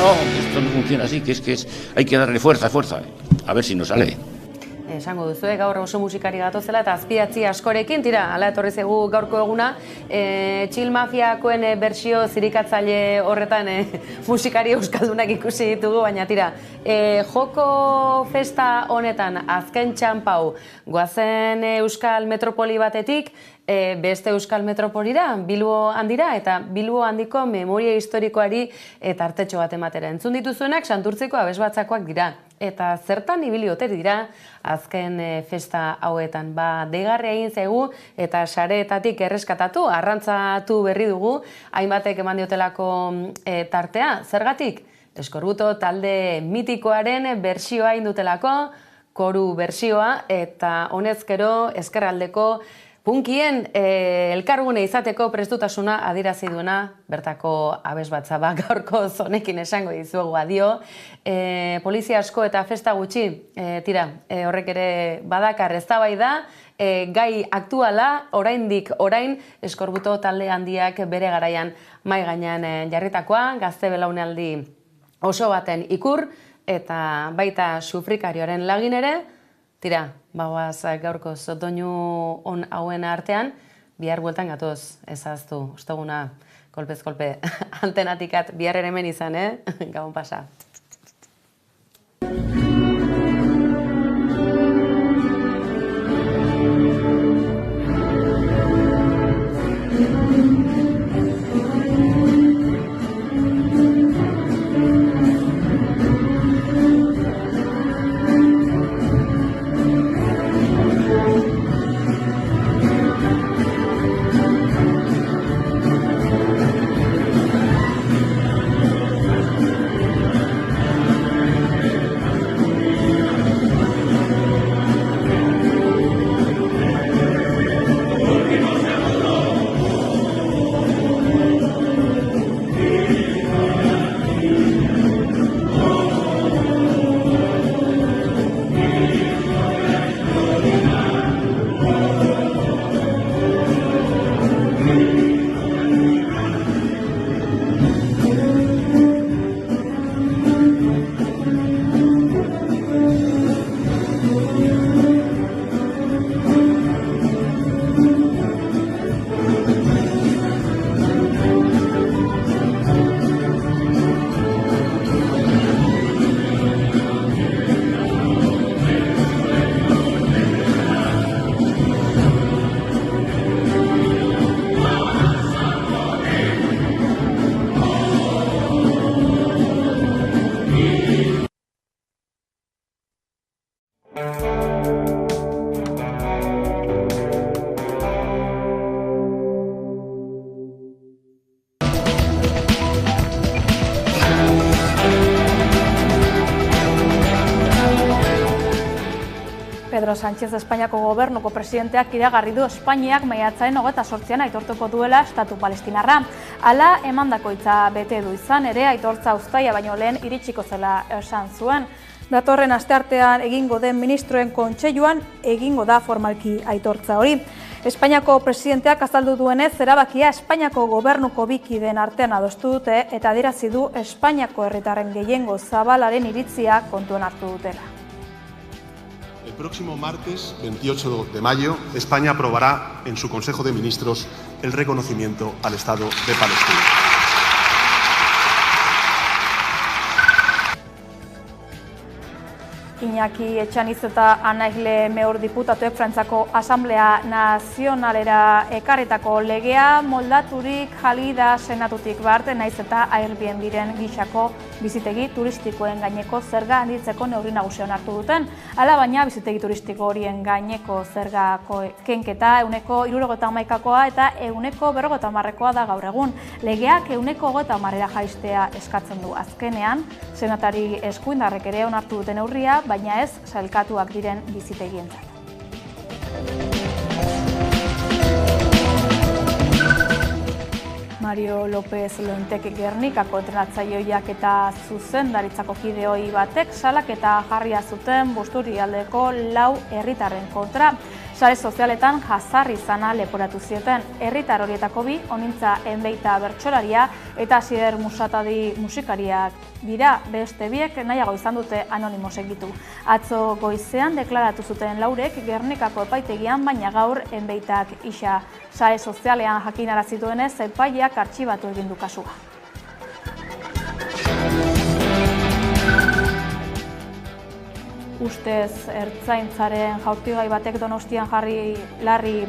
no, esto no funciona así, que hay que darle fuerza, a ver si nos sale. Esango duzu, gaur oso musikari gatozela eta azpidatzi askorekin, tira, hala etorri zaigu gaurko eguna, Chill Mafiakoen bersio zirikatzaile horretan musikari euskaldunak ikusi ditugu, baina tira, joko festa honetan azken txanpau goazen euskal metropoli batetik, beste euskal metropolira, Bilbo handira, eta Bilbo handiko memoria historikoari tartetxo bat ematera. Entzun dituzuenak Santurtziko abesbatzakoak dira. Eta zertan ibili ote dira azken festa hauetan. Deigarria egin zaigu eta sareetatik erreskatatu, arrantzatu berri dugu, hainbatek eman diotelako tartea. Zergatik? Eskorbuto talde mitikoaren bersioa indutelako, koru bersioa, eta honezkero ezkerraldeko punkien elkargune izateko prestutasuna adierazi duena bertako abesbatza gaurko zonekin esango dizuegu adio. Polizia asko eta festa gutxi, tira, horrek ere badakar eztabaida, gai aktuala, orain Eskorbuto talde handiak bere garaian mahai gainean jarritakoa, gazte belaunaldi oso baten ikur, eta baita sufrikarioaren lagin ere, tira, bagoaz gaurko doinu on hauen artean, bihar bueltan gatoz, ezaztu, osteguna, kolpez kolpe, antenatikat bihar ere hemen izan, Gabon pasa. Pedro Sánchez Espainiako gobernuko presidenteak iragarri du Espainiak maiatzaren 28an aitortuko duela estatu palestinarra. Hala emandako hitza bete du izan ere aitortza uztaila baino lehen iritsiko zela esan zuen. Datorren asteartean egingo den ministroen kontseiluan egingo da formalki aitortza hori. Espainiako presidenteak azaldu duenez, erabakia Espainiako gobernuko bi kideen artean adostu dute eta adierazi du Espainiako herritarren gehiengo zabalaren iritzia kontuan hartu dutela. El próximo martes 28 de mayo, España aprobará en su Consejo de Ministros el reconocimiento al Estado de Palestina. Iñaki Etxaniz eta Anaigle Meur diputatuek Frantziako Asamblea Nazionalera ekarritako legea moldaturik jali da senatutik bart, naiz eta Airbnb-ren gisako bizitegi turistikoen gaineko zerga handitzeko neurri nagusia onartu duten. Hala baina bizitegi turistiko horien gaineko zergako kenketa 71%koa eta 50%koa da gaur egun. Legeak 50%ra jaistea eskatzen du azkenean, senatari eskuindarrek ere onartu duten neurria, baina ez sailkatuak diren bizitegientzat. Mario López Loentek Gernikako entrenatzailea eta zuzendaritzako kideoi batek salaketa jarria zuten Busturialdeko 4 herritarren kontra. sare sozialetan jazarri izana leporatu zioten. Herritar horietako bi, Onintza Enbeita bertsolaria eta Asier Musatadi musikariak dira, beste biek nahiago izan dute anonimo segitu. Atzo goizean deklaratu zuten laurek Gernikako epaitegian, baina gaur Enbeitak isa. Sare sozialean jakinarazi duenez, epaileak artxibatu egin du kasua. Ustez ertzaintzaren jaurtigai batek Donostian larri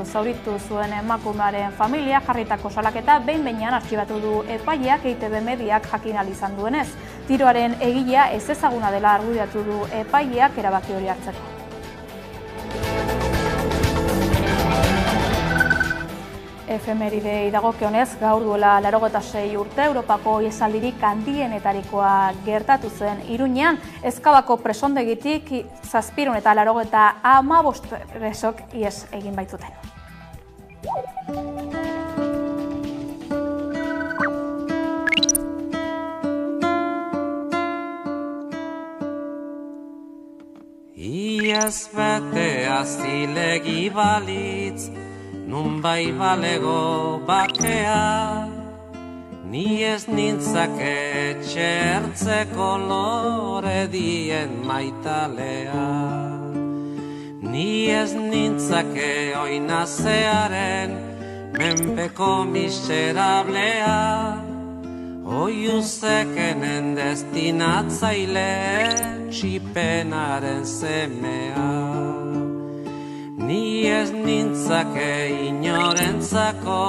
zauritu zuen emakumearen familia jarritako salaketa behin-behinean artxibatu du epaileak EITB mediak jakin ahal izan duenez. Tiroaren egilea ez ezaguna dela argudiatu du epaileak erabaki hori hartzeko. Efemeridei dagokionez, gaur duela 86 urte Europako ihesaldirik handienetarikoa gertatu zen Iruñean. Ezkabako presondegitik 785 presok ihes egin baitzuten. Iaz betea zilegi balitz, nun bai balego bakea, ni ez nintzake txertzeko lore dien maitalea. Ni ez nintzake oinazearen menpeko miserablea, oiuzekenen destinatzaile txipenaren semea. Ni ez nintzake inorentzako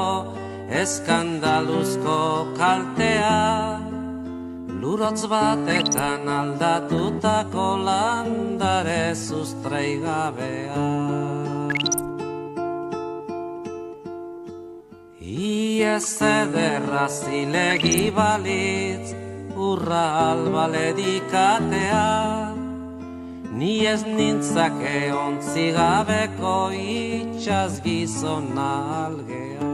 eskandaluzko kaltea, lurotz batetan aldatutako landare sustreigabea. Iez ederra zilegi balitz, urra albaledikatea, ni ez nintzake ontzigabeko itxaz gizona algea.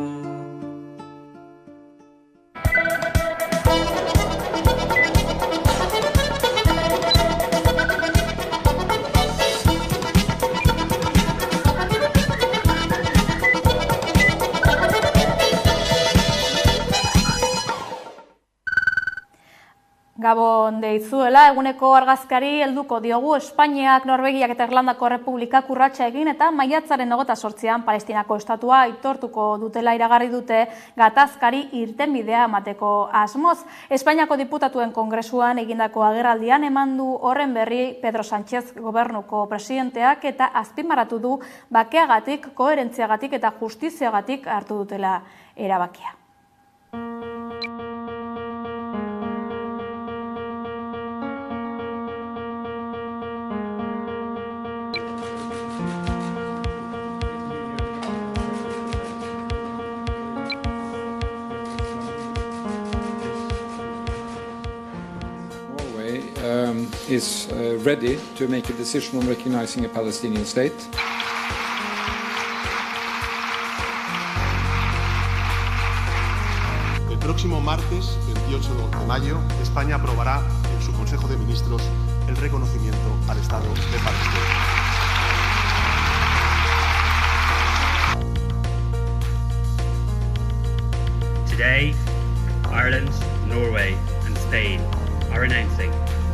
Gabon deizuela, eguneko argazkari helduko diogu. Espainiak, Norvegiak eta Irlandako Errepublikak urratsa egin eta maiatzaren 28an Palestinako estatua aitortuko dutela iragarri dute gatazkari irtenbidea emateko asmoz. Espainiako diputatuen kongresuan egindako agerraldian eman du horren berri Pedro Sánchez gobernuko presidenteak eta azpimarratu du bakeagatik, koherentziagatik eta justiziagatik hartu dutela erabakia. Is ready to make a decision on recognizing a Palestinian state. El próximo martes, 28 de mayo, España aprobará en su Consejo de Ministros el reconocimiento al Estado de Palestina. Today, Ireland, Norway and Spain are announcing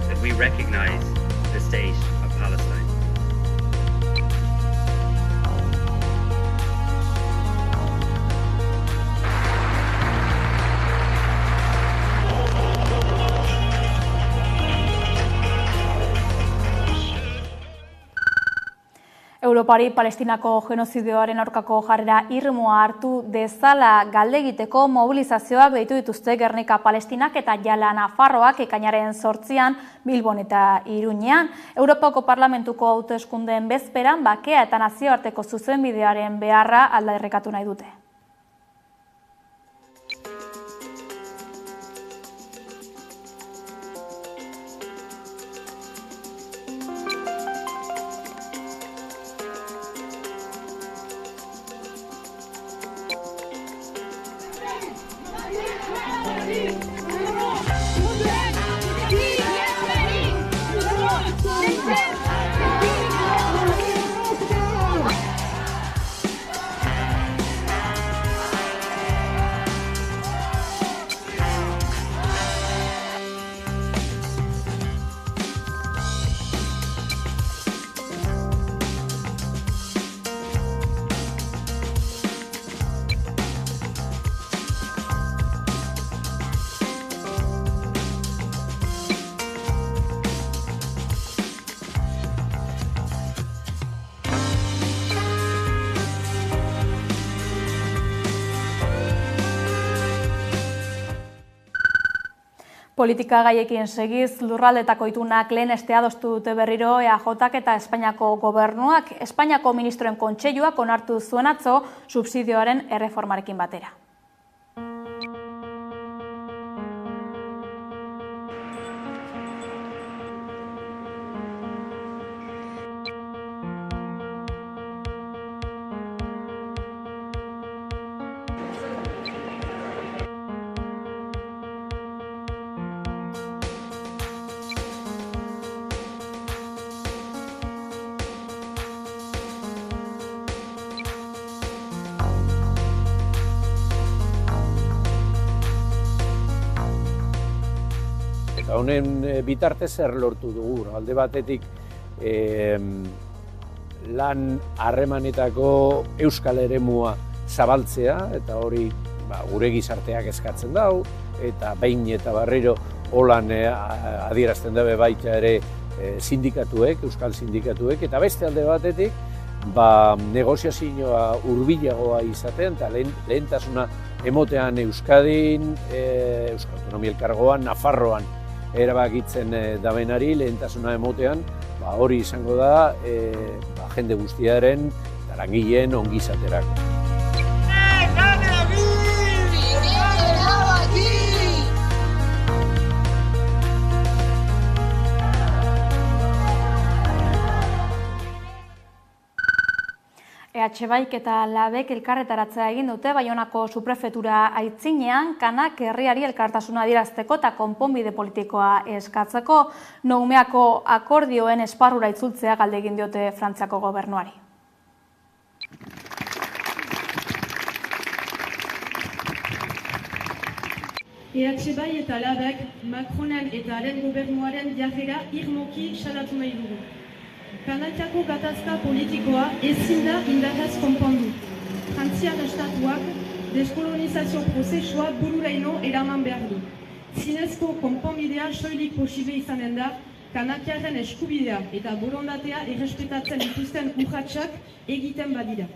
that we recognize the state of Palestine. Europari Palestinako genozidioaren aurkako jarrera irmoa hartu dezala galdegiteko mobilizazioak deitu dituzte Gernika Palestinak eta Jala Nafarroak ekainaren 8an Bilbon eta Iruñean. Europako Parlamentuko hauteskundeen bezperan bakea eta nazioarteko zuzenbidearen beharra aldarrikatu nahi dute. Politika gaiekin segiz, lurraldetako itunak lehenestea adostu dute berriro EAJak eta Espainiako gobernuak. Espainiako ministroen kontseiluak onartu zuen atzo subsidioaren erreformarekin batera. Honen bitartez zer lortu dugu, alde batetik lan harremanetako euskal eremua zabaltzea, eta hori gure gizarteak eskatzen dau, eta behin eta berriro holan adierazten dabe baita ere sindikatuek, euskal sindikatuek, eta beste alde batetik negoziazioa hurbilagoa izaten, eta lehentasuna emotean Euskadin, Euskal Autonomia Elkargoan, Nafarroan, erabakitzen dabenari lehentasuna emotean, hori izango da jende guztiaren eta langileen ongizaterako. EH eta Labek elkarretaratzea egin dute Baionako suprefetura aitzinean, Kanak herriari elkartasuna adierazteko eta konponbide politikoa eskatzeko, Noumeako akordioen esparrura itzultzea galde egin diote Frantziako gobernuari. EH eta Labek Macronen eta haren gobernuaren jarrera irmoki salatu nahi dugu. Kanakiako gatazka politikoa ezin da indarraz konpondu. Frantziar estatuak deskolonizazio prozesua bururaino eraman behar du. Zinezko konponbidea soilik posible izanen da, kanakiaren eskubidea eta borondatea errespetatzen dituzten urratsak egiten badira.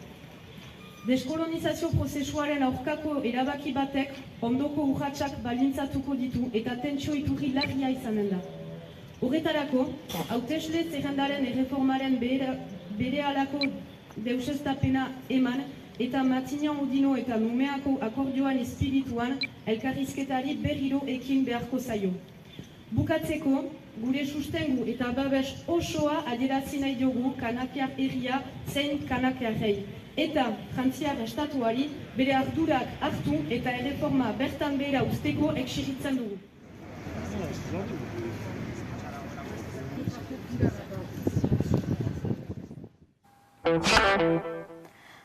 Deskolonizazio prozesuaren aurkako erabaki batek ondoko urratsak baldintzatuko ditu eta tentsio iturri larria izanen da. Horretarako, hautesle zerrendaren erreformaren berehalako deuseztapena eman eta Matignon Odino eta Noumeako akordioan espirituan elkarrizketari berriro ekin beharko zaio. Bukatzeko, gure sustengu eta babes osoa adierazi nahi dugu kanakiar herria zein kanakiarrei. Eta Frantziar estatuari bere ardurak hartu eta erreforma bertan behera usteko exigitzen dugu.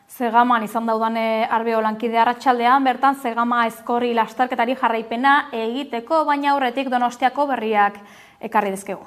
Zegaman izan daudane Arbeo lankide arratsaldean, bertan Zegama Ezkorri lasterketari jarraipena egiteko, baina aurretik Donostiako berriak ekarri dizkegu.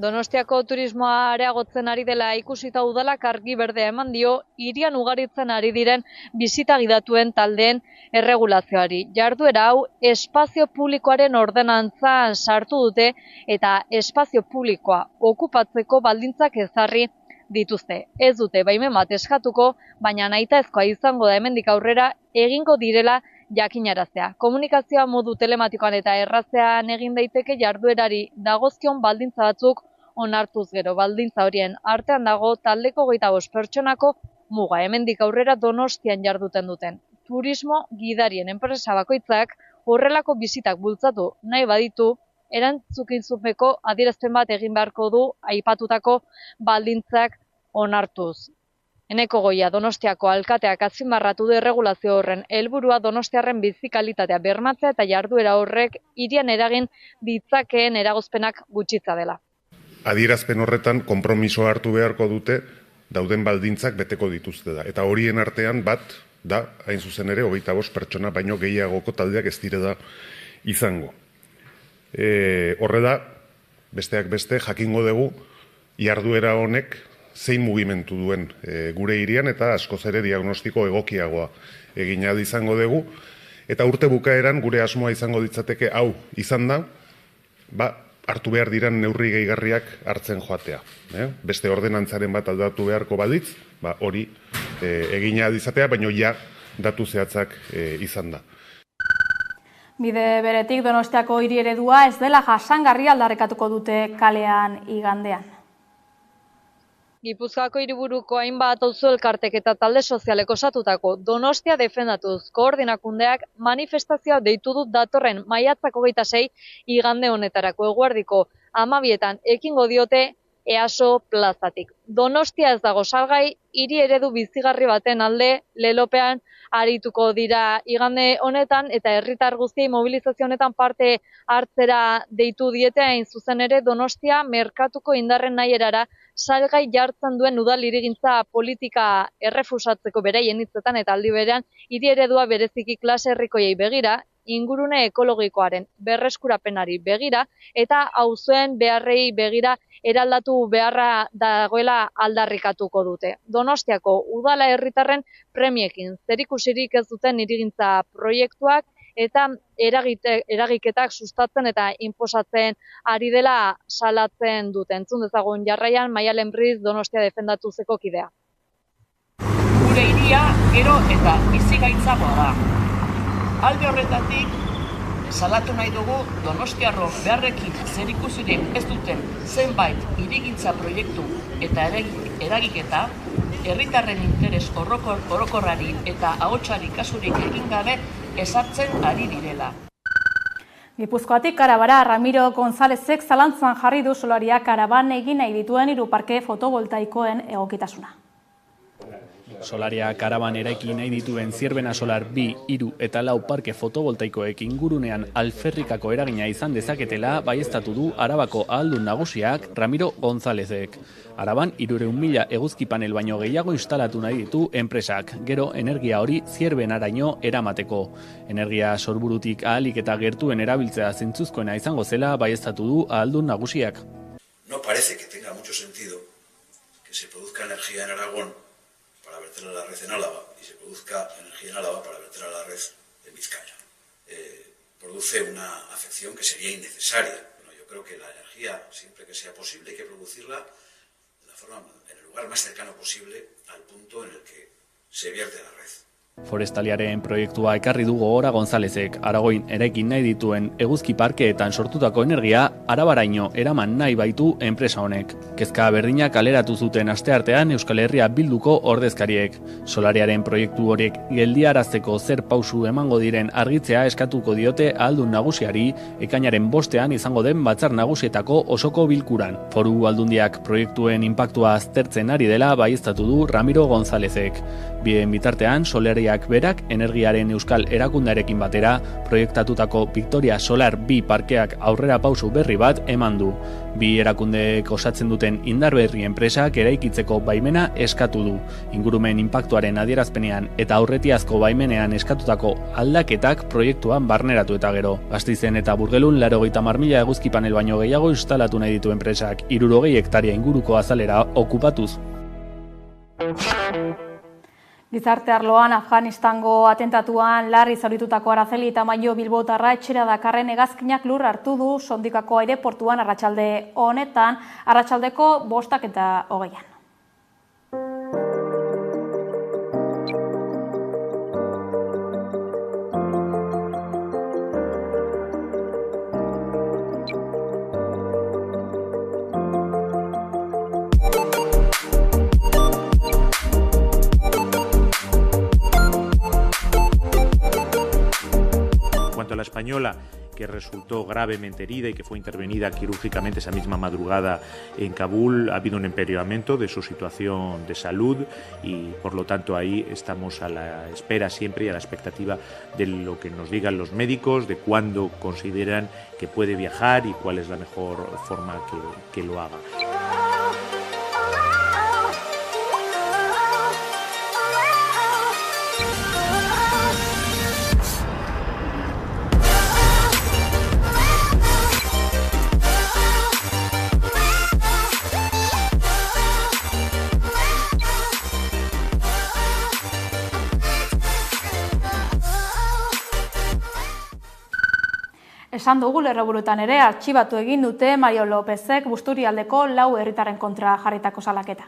Donostiako turismoa areagotzen ari dela ikusita udalak argi berdea eman dio hirian ugaritzen ari diren bisita gidatuen taldeen erregulazioari. Jarduera hau espazio publikoaren ordenantzan sartu dute eta espazio publikoa okupatzeko baldintzak ezarri dituzte. Ez dute baimen bat eskatuko, baina nahitaezkoa izango da hemendik aurrera egingo direla jakinaraztea. Komunikazioa modu telematikoan eta errazean egin daiteke jarduerari dagozkion baldintza batzuk onartuz gero. Baldintza horien artean dago taldeko 25 pertsonako muga. Hemendik aurrera Donostian jarduten duten turismo gidarien enpresa bakoitzak horrelako bizitak bultzatu nahi baditu, erantzukizunpeko adierazpen bat egin beharko du aipatutako baldintzak onartuz. Eneko Goia Donostiako alkateak azpimarratu du erregulazio horren helburua Donostiarren bizi kalitatea bermatzea eta jarduera horrek hirian eragin ditzakeen eragozpenak gutxitza dela. Adierazpen horretan konpromisoa hartu beharko dute dauden baldintzak beteko dituzte da. Eta horien artean bat da, hain zuzen ere, 25 pertsona baino gehiagoko taldeak ez dire da izango. Horre da, besteak beste, jakingo dugu, jarduera honek zein mugimendu duen gure hirian eta askoz ere diagnostiko egokiagoa egin ahal izango dugu. Eta urte bukaeran gure asmoa izango ditzateke hau izan da, hartu behar diran neurri gehigarriak hartzen joatea. Beste ordenantzaren bat aldatu beharko balitz, hori egin ahal izatea, baino ja datu zehatzak izan da. Bide beretik Donostiako hiri eredua ez dela jasangarri aldarrikatuko dute kalean igandean. Gipuzkoako hiriburuko hainbat auzo elkartek eta talde sozialek osatutako Donostia defendatuz koordinakundeak manifestazioa deitu du datorren maiatzak 26 igande honetarako eguerdiko 12etan ekingo diote EASO plazatik. Donostia ez dago salgai, hiri eredu bizigarri baten alde lelopean arituko dira igande honetan eta herritar guztiei mobilizazio honetan parte hartzera deitu diete hain zuzen ere Donostia merkatuko indarren nahierara salgai jartzen duen udal hirigintza politika errefusatzeko beraien hitzetan eta aldi berean hiri eredua bereziki klase herrikoiei begira, ingurune ekologikoaren berreskurapenari begira eta auzoen beharrei begira eraldatu beharra dagoela aldarrikatuko dute. Donostiako udala herritarren premiekin zerikusirik ez duten hirigintza proiektuak eta eragiketak sustatzen eta inposatzen ari dela salatzen dute. Entzun dezagun jarraian Maialen Briz Donostia defendatuzeko kidea. Gure hiria gero eta bizigaitzagoa da. Alde horretatik, salatu nahi dugu Donostiarro beharrekin zerikusirik ez duten zenbait hirigintza proiektu eta eragiketa, herritarren interes orokorrari eta ahotsari kasurik egin gabe ezartzen ari direla. Gipuzkoatik Karabara Ramiro Gonzálezek zalantzan jarri du solariak Karaban egin nahi dituen 3 parke fotovoltaikoen egokitasuna. Solaria Karaban eraiki nahi dituen Zierbena Solar 2, 3 eta 4 parke fotovoltaikoek ingurunean alferrikako eragina izan dezaketela baieztatu du Arabako ahaldun nagusiak Ramiro Gonzálezek. Araban 300.000 eguzki panel baino gehiago instalatu nahi ditu enpresak, gero energia hori Zierbenaraino eramateko. Energia sorburutik ahalik eta gertuen erabiltzea zentzuzkoena izango zela baieztatu du ahaldun nagusiak. No parece que tenga mucho sentido que se produzca energía en Aragón para verterla a la red en Álava y se produzca energía en Álava para verterla a la red en Vizcaya. Produce una afección que sería innecesaria. Bueno, yo creo que la energía, siempre que sea posible, hay que producirla en el lugar más cercano posible al punto en el que se vierte la red. Forestaliaren proiektua ekarri du gogora Gonzálezek, Aragoin eraikin nahi dituen eguzki parkeetan sortutako energia Arabaraino eraman nahi baitu enpresa honek. Kezka berdina kaleratu zuten asteartean Euskal Herria Bilduko ordezkariek. Solariaren proiektu horiek geldiarazteko zer pausu emango diren argitzea eskatuko diote ahaldun nagusiari ekainaren 5ean izango den batzar nagusietako osoko bilkuran. Foru aldundiak proiektuen inpaktua aztertzen ari dela baieztatu du Ramiro Gonzálezek. Bien bitartean, solariak berak energiaren euskal erakundearekin batera proiektatutako Victoria Solar 2 parkeak aurrera pausu berri bat eman du. 2 erakundeek osatzen duten indarberri enpresak eraikitzeko baimena eskatu du. Ingurumen inpaktuaren adierazpenean eta aurretiazko baimenean eskatutako aldaketak proiektuan barneratu eta gero. Gasteizen eta Burgelun 80.000 eguzki panel baino gehiago instalatu nahi ditu enpresak 60 hektaria inguruko azalera okupatuz. Gizarte arloan Afganistango atentatuan larri zauritutako Araceli Tamayo bilbotarra etxera dakarren hegazkinak lur hartu du Sondikako aireportuan arratsalde honetan, arratsaldeko 5:20. La española, que resultó gravemente herida y que fue intervenida quirúrgicamente esa misma madrugada en Kabul, ha habido un empeoramiento de su situación de salud y por lo tanto ahí estamos a la espera siempre y a la expectativa de lo que nos digan los médicos, de cuándo consideran que puede viajar y cuál es la mejor forma que lo haga. Esan dugu lerroburutan ere artxibatu egin dute Mario Lópezek Busturialdeko 4 herritarren kontra jarritako salaketa.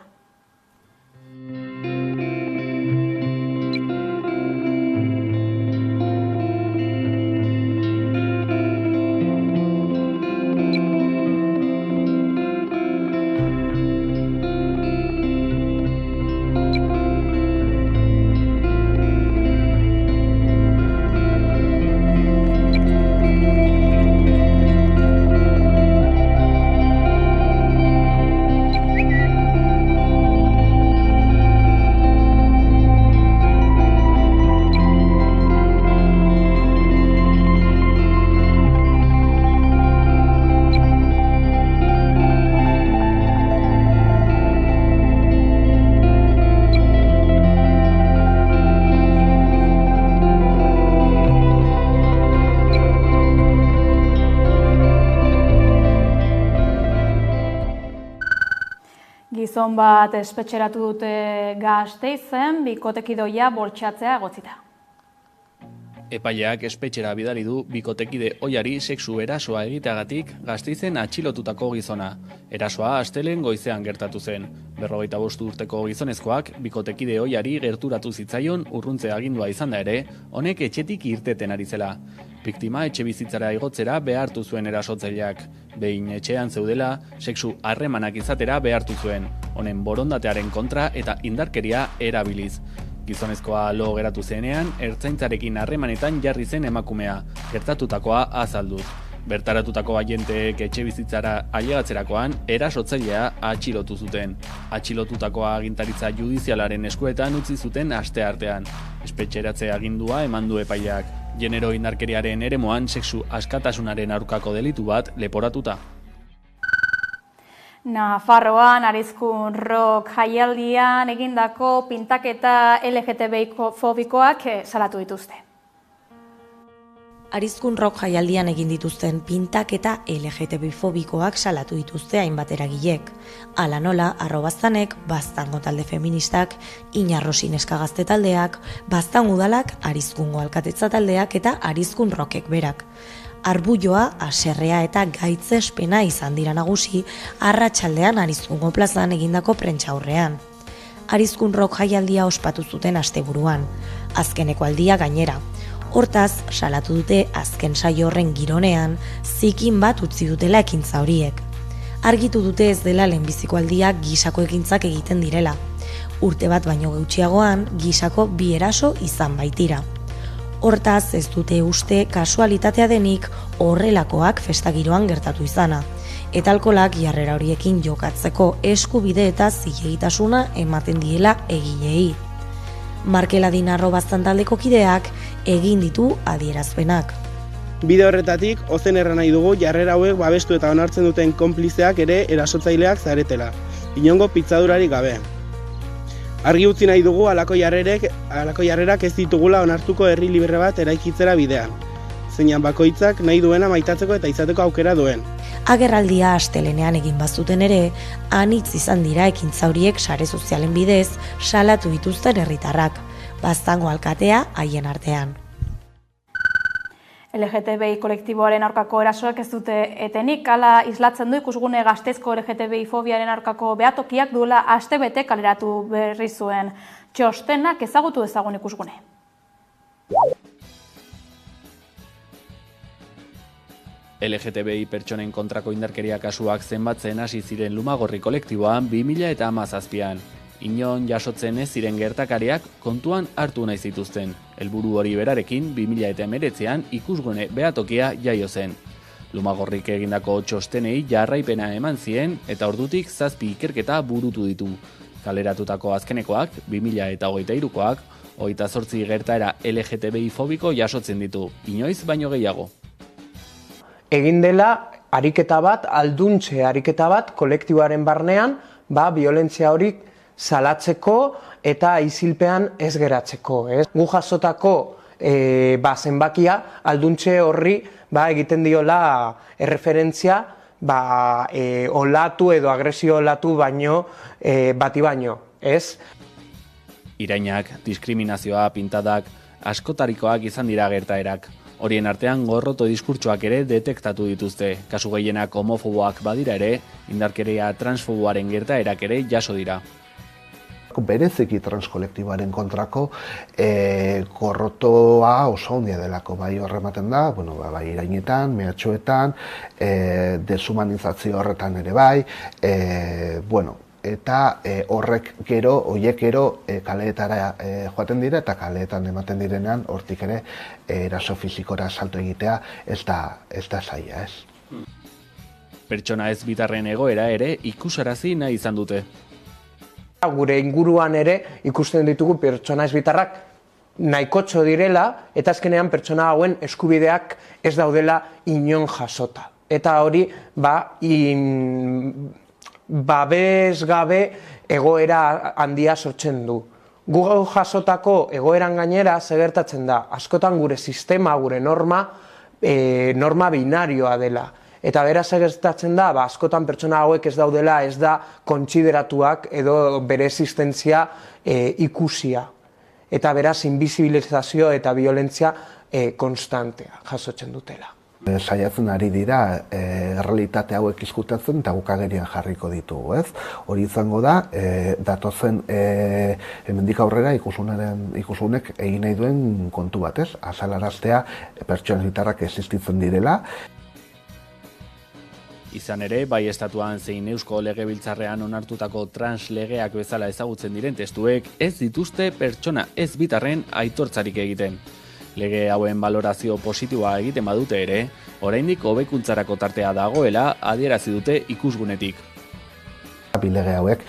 Gizon bat espetxeratu dute Gasteizen, bikotekidoia bortxatzea egotzita. Epaileak espetxera bidali du bikotekide ohiari sexu erasoa egiteagatik Gasteizen atxilotutako gizona. Erasoa astelehen goizean gertatu zen. 45 urteko gizonezkoak bikotekide ohiari gerturatu zitzaion urruntze agindua izan da ere, honek etxetik irteten ari zela. Biktima etxe bizitzara igotzera behartu zuen erasotzaileak. Behin etxean zeudela, sexu harremanak izatera behartu zuen. Honen borondatearen kontra eta indarkeria erabiliz. Gizonezkoa lo geratu zenean, ertzaintzarekin harremanetan jarri zen emakumea, gertatutakoa azalduz. Bertaratutako agenteek etxe bizitzara ailegatzerakoan erasotzailea atxilotu zuten. Atxilotutakoa agintaritza judizialaren eskuetan utzi zuten asteartean. Espetxeratze agindua eman du epaileak. Genero indarkeriaren eremuan sexu askatasunaren aurkako delitu bat leporatuta. Nafarroan Arizkun Rock jaialdian egindako pintaketa LGTBI-fobikoak salatu dituzte. Arizkun Rock jaialdian egin dituzten pintaketa LGTBI-fobikoak salatu dituzte hainbat eragilek. Hala nola, Arrobaztanek, Baztango talde feministak, Inarrosi neska gazte taldeak, Baztan udalak, Arizkungo alkatetza taldeak eta Arizkun Rockek berak. Arbulloa, haserrea eta gaitzespena izan dira nagusi arratsaldean Arizkungo plazan egindako prentsaurrean. Arizkun Rock jaialdia ospatu zuten asteburuan, azkeneko aldia gainera. Hortaz, salatu dute azken saio horren gironean, zikin bat utzi dutela ekintza horiek. Argitu dute ez dela lehenbiziko aldia gisako ekintzak egiten direla. Urte bat baino gutxiagoan, gisako 2 eraso izan baitira. Hortaz, ez dute uste kasualitatea denik horrelakoak festagiroan gertatu izana. Eta alkolak jarrera horiekin jokatzeko eskubide eta zilegitasuna ematen diela egilei. Markeladin Arrobaztan taldeko kideak egin ditu adierazpenak. Bide horretatik, ozen erran nahi dugu jarrera hauek babestu eta onartzen duten konplizeak ere erasotzaileak zaretela, inongo pitzadurarik gabe. Argi utzi nahi dugu halako jarrerak ez ditugula onartuko herri libre bat eraikitzera bidean. Zeinan bakoitzak nahi duena maitatzeko eta izateko aukera duen. Agerraldia astelenean egin bazuten ere, anitz izan dira ekintza horiek sare sozialen bidez salatu dituzten herritarrak. Baztango alkatea haien artean. LGTBI kolektiboaren aurkako erasoak ez dute etenik, hala islatzen du ikusgune Gasteizko LGTBI fobiaren aurkako behatokiak duela astebete kaleratu berri zuen txostenak ezagutu dezagun ikusgune. LGTBI pertsonen kontrako indarkeria kasuak zenbatzen hasi ziren Lumagorri kolektiboan 2017an. Inon jasotzen ez ziren gertakariak kontuan hartu nahi zituzten. Helburu hori berarekin 2019an ikusgune behatokia jaio zen. Lumagorrik egindako txostenei jarraipena eman zien eta ordutik 7 ikerketa burutu ditu. Kaleratutako azkenekoak 2023koak 28 gertaera LGTBI fobiko jasotzen ditu, inoiz baino gehiago. Egin dela ariketa bat, alduntze ariketa bat kolektiboaren barnean, violentzia horik salatzeko eta isilpean ez geratzeko. Gu jasotako zenbakia alduntze horri egiten diola erreferentzia olatu edo agresio olatu baino bati baino. Irainak, diskriminazioa, pintadak, askotarikoak izan dira gertaerak. Horien artean gorroto diskurtsoak ere detektatu dituzte. Kasu gehienak homofoboak badira ere, indarkeria transfoboaren gertaerak ere jaso dira. Bereziki transkolektiboaren kontrako gorrotoa oso handia delako, bai horrematen da, bai irainetan, mehatxuetan, deshumanizazio horretan ere bai, eta horiek gero kaleetara joaten dira eta kaleetan ematen direnean hortik ere eraso fizikora salto egitea ez da zaila, ez. Pertsona ez bitarren egoera ere ikusarazi nahi izan dute. Gure inguruan ere ikusten ditugu pertsona ez bitarrak nahikotxo direla eta azkenean pertsona hauen eskubideak ez daudela inon jasota. Eta hori babes gabe egoera handia sortzen du. Gu jasotako egoeran gainera segertatzen da, askotan gure sistema, gure norma binarioa dela. Eta beraz gertatzen da, askotan pertsona hauek ez daudela, ez da kontsideratuak edo bere existentzia ikusia. Eta beraz, invisibilizazio eta violentzia konstantea jasotzen dutela. Saiatzen ari dira errealitate hauek izkutatzen eta guk agerian jarriko ditugu, ez? Hori izango da, datozen hemendik aurrera ikusunek egin nahi duen kontu bat, ez? Azalaraztea pertsona bitarrak existitzen direla. Izan ere, bai estatuan zein Eusko Legebiltzarrean onartutako trans legeak bezala ezagutzen diren testuek ez dituzte pertsona ez bitarren aitortzarik egiten. Lege hauen balorazio positiboa egiten badute ere, oraindik hobekuntzarako tartea dagoela adierazi dute ikusgunetik. Bi lege hauek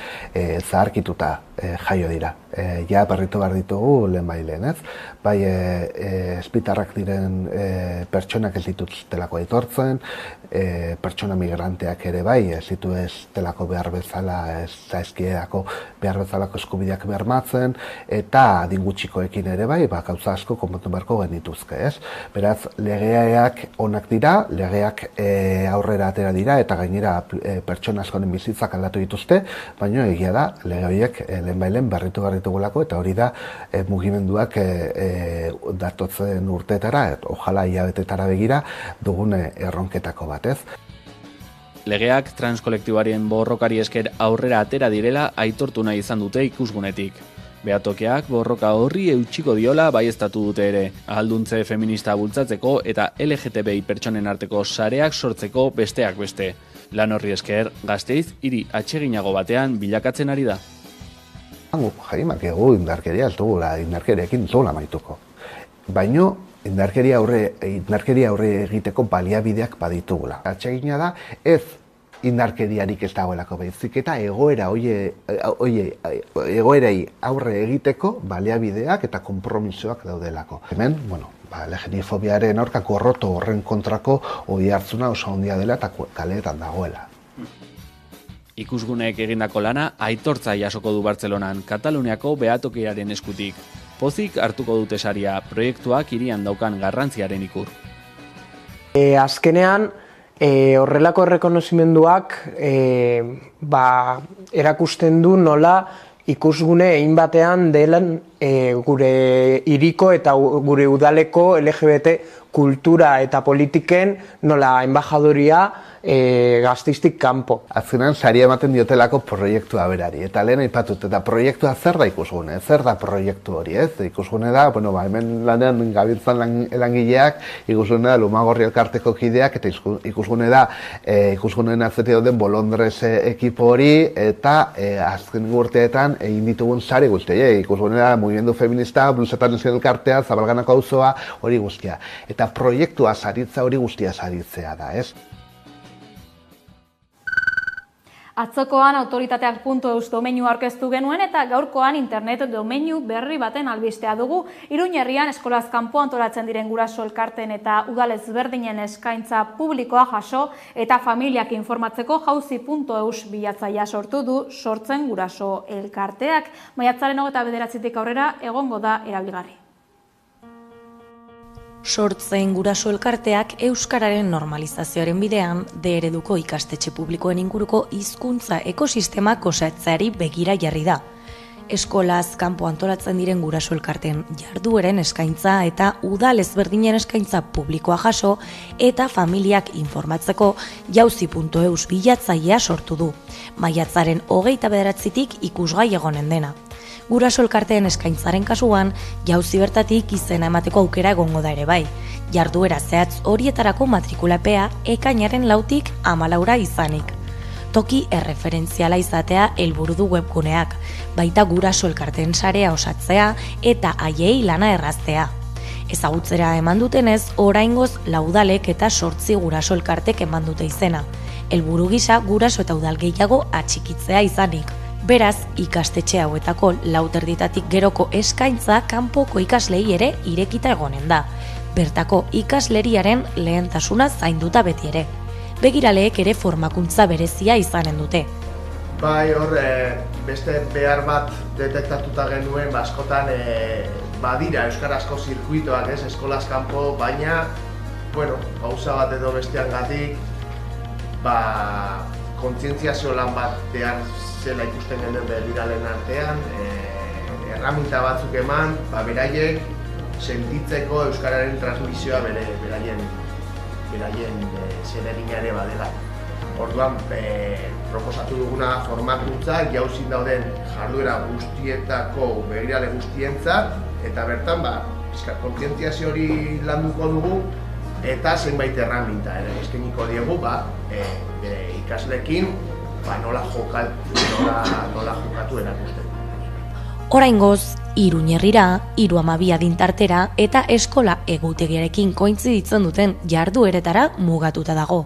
zaharkituta jaio dira. Ja berritu behar ditugu lehenbailen, ez? Bai espitarrak diren pertsonak ez dituztelako aitortzen, pertsona migranteak ere bai, ez dituztelako behar bezala, ez zaizkiedako behar bezalako eskubideak bermatzen, eta adin gutxikoekin ere bai, gauza asko konpontu beharko genituzke, ez? Beraz, legeak onak dira, legeak aurrera atera dira, eta gainera pertsona askoren bizitzak aldatu dituzte, baina egia da, lege horiek lehenbailen berritu behar ditugulako, eta hori da mugimenduak datotzen urteetara, ojala hilabetetara begira, dugun erronketako batez. Legeak transkolektiboaren borrokari esker aurrera atera direla aitortu nahi izan dute ikusgunetik. Behatokeak borroka horri eutxiko diola baieztatu dute ere, ahalduntze feminista bultzatzeko eta LGTBI pertsonen arteko sareak sortzeko besteak beste. Lan horri esker, Gasteiz hiri atseginago batean bilakatzen ari da. Jaimak egu indarkeria ez dugula, indarkeriakin dugula maituko. Baina indarkeria aurre egiteko baliabideak baditugula. Atsegina da ez indarkeriarik ez dagoelako baizik eta egoerei aurre egiteko baliabideak eta konpromisoak daudelako. Hemen, LGTBifobiaren aurkako gorroto horren kontrako hori hartzuna oso handia dela eta kaleetan dagoela. Ikusguneek egindako lana aitortza jasoko du Bartzelonan, Kataluniako behatokiaren eskutik. Pozik hartuko dute saria, proiektuak hirian daukan garrantziaren ikur. Azkenean, horrelako errekonozimenduak erakusten du nola ikusgune egin batean delen gure hiriko eta gure udaleko LGBT kultura eta politiken nola enbajadoria Gasteiztik kanpo. Azkenean saria ematen diotelako proiektua berari, eta lehen aipatut, eta proiektua zer da ikusgune, zer da proiektu hori, ez? Ikusgune da, hemen lanean gabiltzan langileak, ikusgune da Lumagorri elkarteko kideak, eta ikusgune da, ikusguneen atzetik dauden Bolondres ekipo hori, eta azken urteetan egin ditugun sari guztia, ikusgune da mugimendu feminista, Blusetan elkartea, Zabalganako auzoa, hori guztia. Eta proiektua saritza hori guztia saritzea da, ez? Atzokoan autoritateak.eus domeinua aurkeztu genuen eta gaurkoan internet domeinu berri baten albistea dugu. Iruña herrian eskolaz kanpo antolatzen diren guraso elkarten eta udal ezberdinen eskaintza publikoa jaso eta familiak informatzeko jauzi.eus bilatzailea sortu du sortzen guraso elkarteak. Maiatzaren 29-tik aurrera egongo da erabilgarri. Sortzen guraso elkarteak euskararen normalizazioaren bidean D-ereduko ikastetxe publikoen inguruko hizkuntza ekosistemak osatzeari begira jarri da. Eskolaz kanpo antolatzen diren guraso elkarten jardueren eskaintza eta udal ezberdinen eskaintza publikoa jaso eta familiak informatzeko jauzi.eus bilatzailea sortu du. Maiatzaren 29-tik ikusgai egonen dena. Guraso elkarteen eskaintzaren kasuan, jauzi bertatik izena emateko aukera egongo da ere bai. Jarduera zehatz horietarako matrikulapea ekainaren 4tik 14 izanik. Toki erreferentziala izatea helburu du webguneak, baita guraso elkarteen sarea osatzea eta haiei lana erraztea. Ezagutzera eman dutenez, oraingoz laudalek eta 8 guraso elkartek eman dute izena. Helburu gisa guraso eta udal gehiago atxikitzea izanik. Beraz, ikastetxe hauetako 4 geroko eskaintza kanpoko ikaslei ere irekita egonen da. Bertako ikasleriaren lehentasuna zainduta beti ere. Begiraleek ere formakuntza berezia izanen dute. Bai, hor, beste behar bat detektatuta genuen, askotan badira euskarazko zirkuitoak, eskolaz kanpo, baina, gauza bat edo besteangatik, kontzientziazio lan bat behar zela ikusten genuen begiralen artean, erraminta batzuk eman, beraiek sentitzeko euskararen transmisioa beraien zeregina ere badela. Orduan, proposatu duguna formakuntza, jauzin dauden jarduera guztietako begirale guztientzat, eta bertan, kontzientziazio hori landuko dugu, eta zenbait erraminta eskainiko diegu ikasleekin nola jokatu erakusten. Oraingoz, Iruñerrira, 3-12 adintartera eta eskola egutegiarekin kointziditzen duten jardueretara mugatuta dago.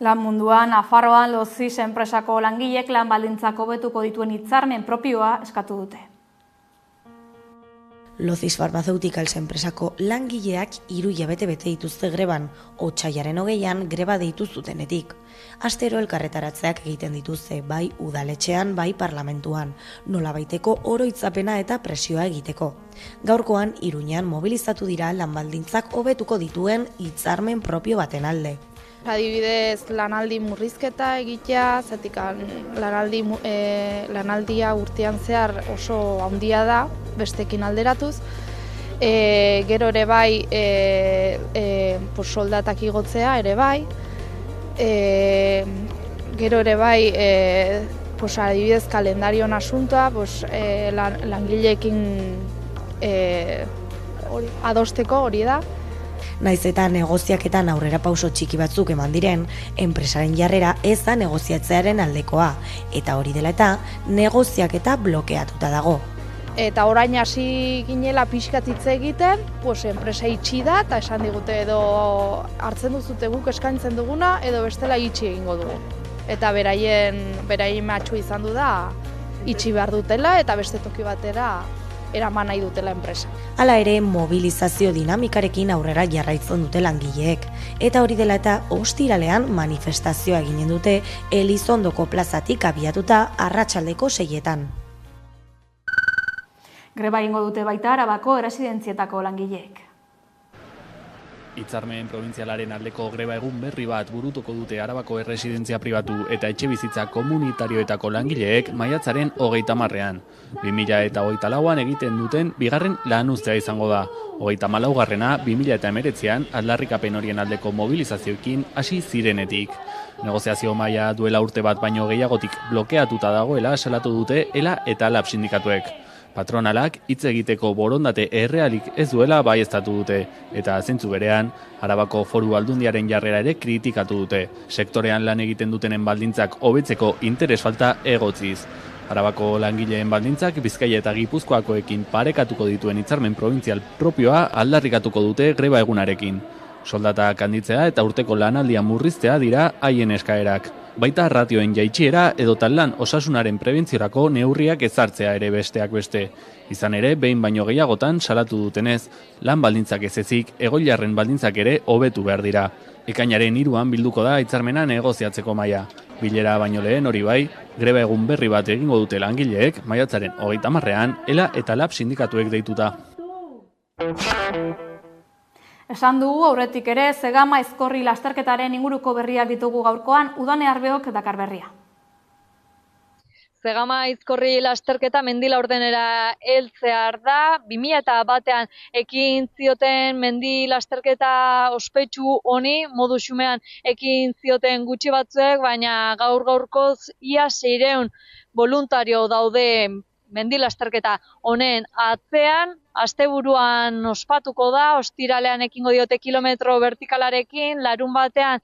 Lan munduan, Nafarroan Lozis enpresako langilek lan baldintzak hobetuko dituen hitzarmen propioa eskatu dute. Lozis Pharmaceuticals enpresako langileak 3 hilabete bete dituzte greban, otsailaren 20an greba deitu zutenetik. Astero elkarretaratzeak egiten dituzte, bai udaletxean, bai parlamentuan, nolabaiteko oroitzapena eta presioa egiteko. Gaurkoan, Iruñean mobilizatu dira lan baldintzak hobetuko dituen hitzarmen propio baten alde. Adibidez, lanaldi murrizketa egitea, zetik lanaldia urtean zehar oso handia da, bestekin alderatuz. Gero ere bai, soldatak igotzea ere bai. Gero ere bai, adibidez, kalendarion asuntoa, langileekin adosteko hori da. Naiz eta negoziaketan aurrera pauso txiki batzuk eman diren, enpresaren jarrera ez da negoziatzearen aldekoa, eta hori dela eta negoziaketa blokeatuta dago. Eta orain hasi ginela pixkat hitz egiten, enpresa itxi da, eta esan digute edo hartzen duzute guk eskaintzen duguna, edo bestela itxi egingo dugu. Eta beraien matxu izan du da, itxi behar dutela, eta beste toki batera eraman nahi dutela enpresa. Hala ere, mobilizazio dinamikarekin aurrera jarraitzen dute langileek. Eta hori dela eta ostiralean manifestazioa eginen dute Elizondoko plazatik abiatuta arratsaldeko 6etan. Greba egingo dute baita Arabako erresidentzietako langileek. Hitzarmen probintzialaren aldeko greba egun berri bat burutuko dute Arabako erresidentzia pribatu eta etxebizitza komunitarioetako langileek maiatzaren 30ean. 2024an egiten duten bigarren lanuztea izango da. 34garrena 2019an aldarrikapen horien aldeko mobilizazioekin hasi zirenetik. Negoziazio maila duela urte bat baino gehiagotik blokeatuta dagoela salatu dute ELA eta LAB sindikatuek. Patronalak hitz egiteko borondate errealik ez duela baieztatu dute, eta zentzu berean, Arabako Foru Aldundiaren jarrera ere kritikatu dute, sektorean lan egiten dutenen baldintzak hobetzeko interes falta egotziz. Arabako langileen baldintzak Bizkaia eta Gipuzkoakoekin parekatuko dituen hitzarmen probintzial propioa aldarrikatuko dute greba egunarekin. Soldatak handitzea eta urteko lanaldia murriztea dira haien eskaerak. Baita ratioen jaitsiera edota lan osasunaren prebentziorako neurriak ezartzea ere besteak beste. Izan ere, behin baino gehiagotan salatu dutenez, lan baldintzak ez ezik, egoilarren baldintzak ere hobetu behar dira. Ekainaren 3an bilduko da hitzarmena negoziatzeko maila. Bilera baino lehen hori bai, greba egun berri bat egingo dute langileek, maiatzaren 30ean, ELA eta LAB sindikatuek deituta. Esan dugu aurretik ere, Zegama Aizkorri lasterketaren inguruko berriak ditugu gaurkoan, Udane Arbeok dakar berria. Zegama Aizkorri lasterketa mendi laurdenera heltzear da. 2001an ekin zioten mendi lasterketa ospetsu honi, modu xumean ekin zioten gutxi batzuek, baina gaur-gaurkoz ia 600 voluntario daude mendi lasterketa honen atzean. Asteburuan ospatuko da, ostiralean ekingo diote kilometro vertikalarekin, larun batean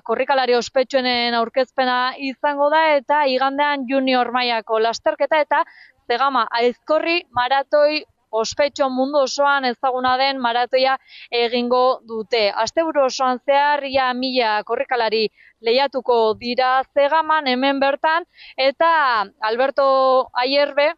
korrikalari ospetsuenen aurkezpena izango da, eta igandean junior mailako lasterketa eta Zegama Aizkorri maratoi ospetsu mundu osoan ezaguna den maratoia egingo dute. Asteburu osoan zehar ia 1000 korrikalari lehiatuko dira Zegaman hemen bertan, eta Alberto Ayerbe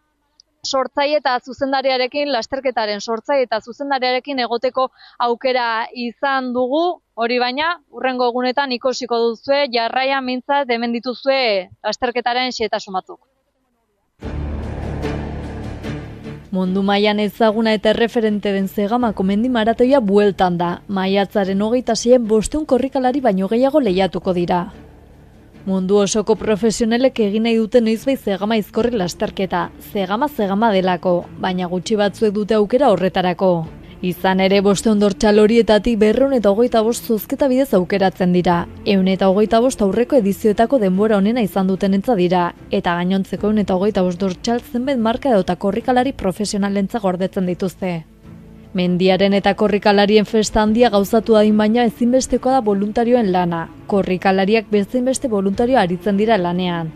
sortzaile eta zuzendariarekin, lasterketaren sortzaile eta zuzendariarekin egoteko aukera izan dugu, hori baina, hurrengo egunetan ikusiko duzue, jarraian mintzat hemen dituzue lasterketaren xehetasun batzuk. Mundu mailan ezaguna eta erreferente den Zegamako mendi maratoia bueltan da. Maiatzaren 26 500 korrikalari baino gehiago lehiatuko dira. Mundu osoko profesionalek egin nahi dute noizbait Zegama izkorri lasterketa. Zegama delako, baina gutxi batzuek dute aukera horretarako. Izan ere 500 dortxal horietatik 225 zozketa bidez aukeratzen dira. 125 aurreko edizioetako denbora onena izan dutenentza dira, eta gainontzeko 125 dortxal zenbait marka edota korrikalari profesionalentza gordetzen dituzte. Mendiaren eta korrikalarien festa handia gauzatu dadin baina ezinbestekoa da voluntarioen lana. Korrikalariak bezainbeste voluntario aritzen dira lanean.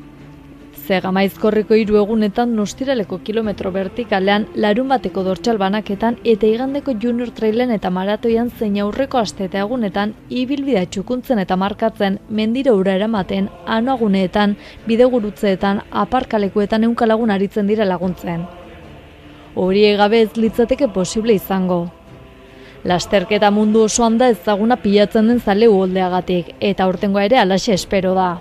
Zegama izkorriko 3 egunetan Nostiraleko kilometro vertikalean, larunbateko dortxal banaketan eta igandeko junior trailen eta maratoian zein aurreko aste eta egunetan ibilbidea txukuntzen eta markatzen, mendira ura eramaten, anoaguneetan, bidegurutzeetan, aparkalekuetan 100 lagun aritzen dira laguntzen. Horiek gabe ez litzateke posible izango. Lasterketa mundu osoan da ezaguna pilatzen den zale uholdeagatik, eta aurtengoa ere halaxe espero da.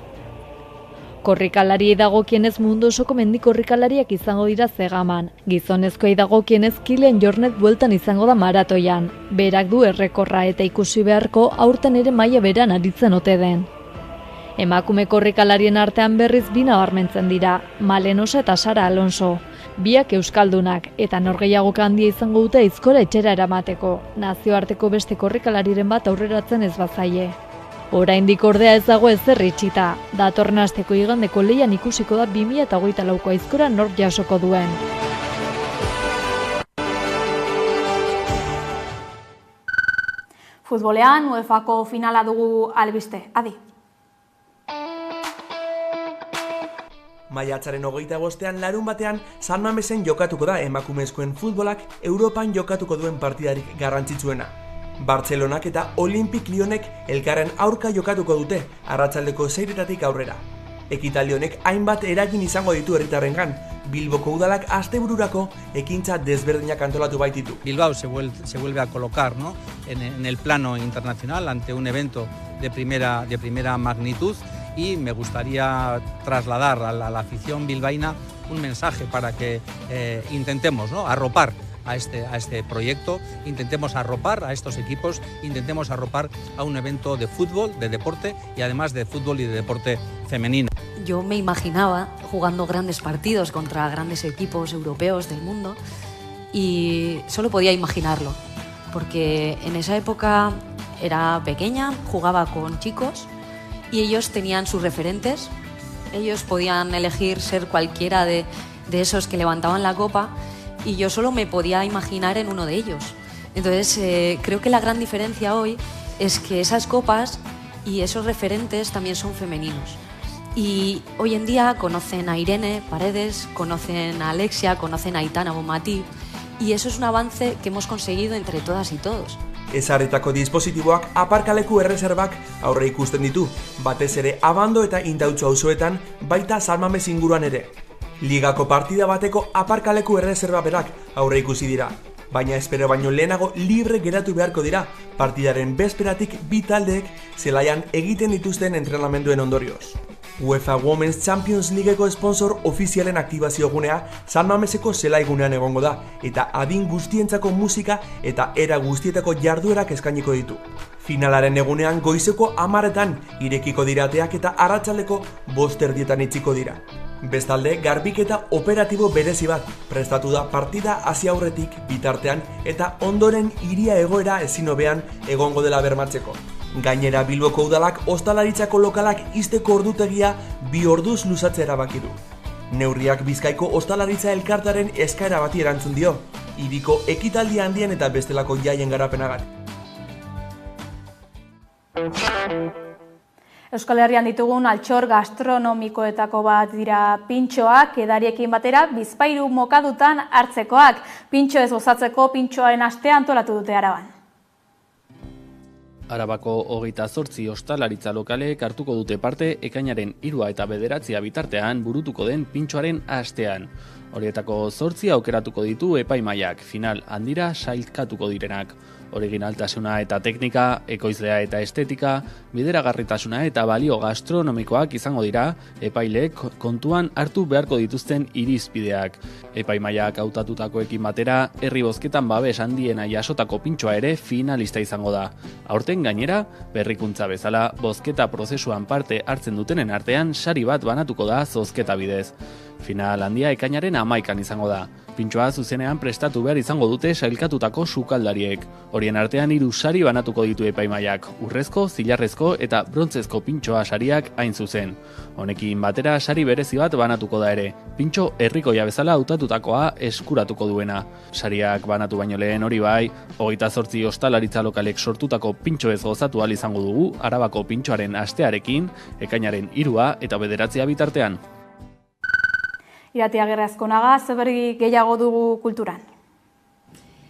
Korrikalariei dagokienez mundu osoko mendi korrikalariak izango dira Zegaman. Gizonezkoei dagokienez Kilian Jornet bueltan izango da maratoian. Berak du errekorra eta ikusi beharko aurten ere maila beran aritzen ote den. Emakume korrikalarien artean berriz 2 nabarmentzen dira, Malenosa eta Sara Alonso. Biak euskaldunak eta norgehiagoka handia izango dute aizkora etxera eramateko. Nazioarteko beste korrikalariren bat aurreratzen ez bazaie. Oraindik ordea ez dago ezer itxita. Datorren asteko igandeko lehian ikusiko da 2024ko aizkora nork jasoko duen. Futbolean UEFako finala dugu albiste. Adi. Maiatzaren 25ean larunbatean San Mamesen jokatuko da emakumezkoen futbolak Europan jokatuko duen partidarik garrantzitsuena. Bartzelonak eta Olympique Lyonek elkarren aurka jokatuko dute arratsaldeko 6etatik aurrera. Ekitaldi honek hainbat eragin izango ditu herritarrengan. Bilboko udalak astebururako ekintza desberdinak antolatu baititu. Bilbao se vuelve a colocar, ¿no?, en el plano internacional ante un evento de primera magnitud y me gustaría trasladar a la afición bilbaína un mensaje para que intentemos, ¿no?, arropar a este proyecto, intentemos arropar a estos equipos, intentemos arropar a un evento de fútbol, de deporte y además de fútbol y de deporte femenino. Yo me imaginaba jugando grandes partidos contra grandes equipos europeos del mundo y solo podía imaginarlo, porque en esa época era pequeña, jugaba con chicos y ellos tenían sus referentes, ellos podían elegir ser cualquiera de esos que levantaban la copa y yo solo me podía imaginar en uno de ellos. Entonces creo que la gran diferencia hoy es que esas copas y esos referentes también son femeninos. Y hoy en día conocen a Irene Paredes, conocen a Alexia, conocen a Aitana Bonmatí y eso es un avance que hemos conseguido entre todas y todos. Ezarritako dispositiboak aparkaleku erreserbak aurre ikusten ditu, batez ere Abando eta Indautxo auzoetan, baita San Mames inguruan ere. Ligako partida bateko aparkaleku erreserba berak aurre ikusi dira, baina espero baino lehenago libre geratu beharko dira partidaren bezperatik bi taldeek zelaian egiten dituzten entrenamenduen ondorioz. UEFA Women's Champions Leagueko sponsor ofizialen aktibazio gunea San Mameseko zelaigunean egongo da eta adin guztientzako musika eta era guztietako jarduerak eskainiko ditu. Finalaren egunean goizeko 10etan irekiko dirateak eta arratsaldeko 5:00 itxiko dira. Bestalde, garbiketa operatibo berezi bat prestatu da partida hasi aurretik, bitartean eta ondoren hiria egoera ezin hobean egongo dela bermatzeko. Gainera, Bilboko udalak ostalaritzako lokalak ixteko ordutegia 2 orduz luzatzea erabaki du. Neurriak Bizkaiko ostalaritza elkartaren eskaera bati erantzun dio, hiriko ekitaldi handien eta bestelako jaien garapenagatik. Euskal Herrian ditugun altxor gastronomikoetako bat dira pintxoak, edariekin batera bizpahiru mokadutan hartzekoak. Pintxo ez gozatzeko pintxoaren astea antolatu dute Araban. Arabako 28 ostalaritza lokalek hartuko dute parte ekainaren 3 eta 9 bitartean burutuko den pintxoaren astean. Horietako 8 aukeratuko ditu epaimaiak, final handira sailkatuko direnak. Originaltasuna eta teknika, ekoizlea eta estetika, bideragarritasuna eta balio gastronomikoak izango dira epaileek kontuan hartu beharko dituzten irizpideak. Epaimaiak hautatutakoekin batera, herri bozketan babes handiena jasotako pintxoa ere finalista izango da. Aurten gainera, berrikuntza bezala, bozketa prozesuan parte hartzen dutenen artean sari bat banatuko da zozketa bidez. Final handia ekainaren 11an izango da. Pintxoa zuzenean prestatu behar izango dute sailkatutako sukaldariek. Horien artean 3 sari banatuko ditu epaimaiak, urrezko, zilarrezko eta brontzezko pintxoa sariak hain zuzen. Honekin batera sari berezi bat banatuko da ere, pintxo herrikoia bezala hautatutakoa eskuratuko duena. Sariak banatu baino lehen hori bai, 28 ostalaritza lokalek sortutako pintxoez gozatu ahal izango dugu Arabako pintxoaren astearekin, ekainaren 3 eta 9 bitartean. Irati Agirre-Azkonaga, zebergi gehiago dugu kulturan.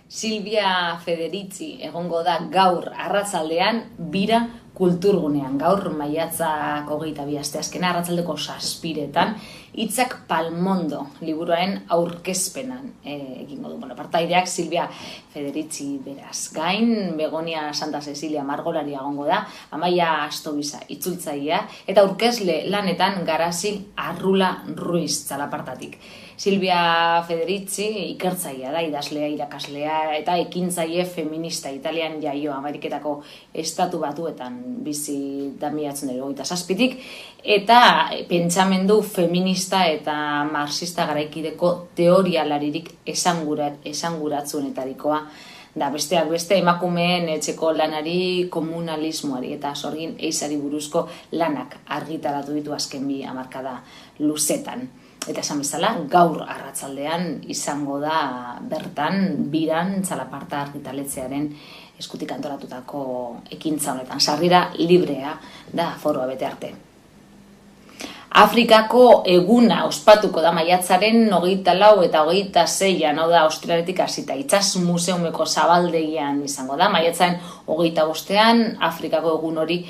Silvia Federici egongo da gaur arratzaldean bira kulturgunean. Gaur maiatzak 22 asteazkena arratzaldeko 7:00 hitzak Palmondo liburuaren aurkezpenan egingo du. Partaideak Silvia Federici beraz gain, Begonia Santa Cecilia margolaria egongo da, Amaia Astobiza itzultzailea eta aurkezle lanetan Garazi Arrula Ruiz txalapartatik. Silvia Federici ikertzailea da, idazlea, irakaslea eta ekintzaile feminista Italian jaio Ameriketako Estatu Batuetan bizi da 1927tik eta pentsamendu feminista eta marxista garaikideko teorialaririk esanguratsuenetarikoa da, besteak beste emakumeen etxeko lanari, komunalismoari eta sorgin eizari buruzko lanak argitaratu ditu azken 2 hamarkada luzetan. Eta esan bezala, gaur arratzaldean izango da bertan biran txalaparta argitaletxearen eskutik antolatutako ekintza honetan. Sarrera librea da foroa bete arte. Afrikako eguna ospatuko da maiatzaren 24 eta 26an, hau da Australiatik hasita, Itsas Museumeko zabaldegian izango da. Maiatzaren 25ean Afrikako egun hori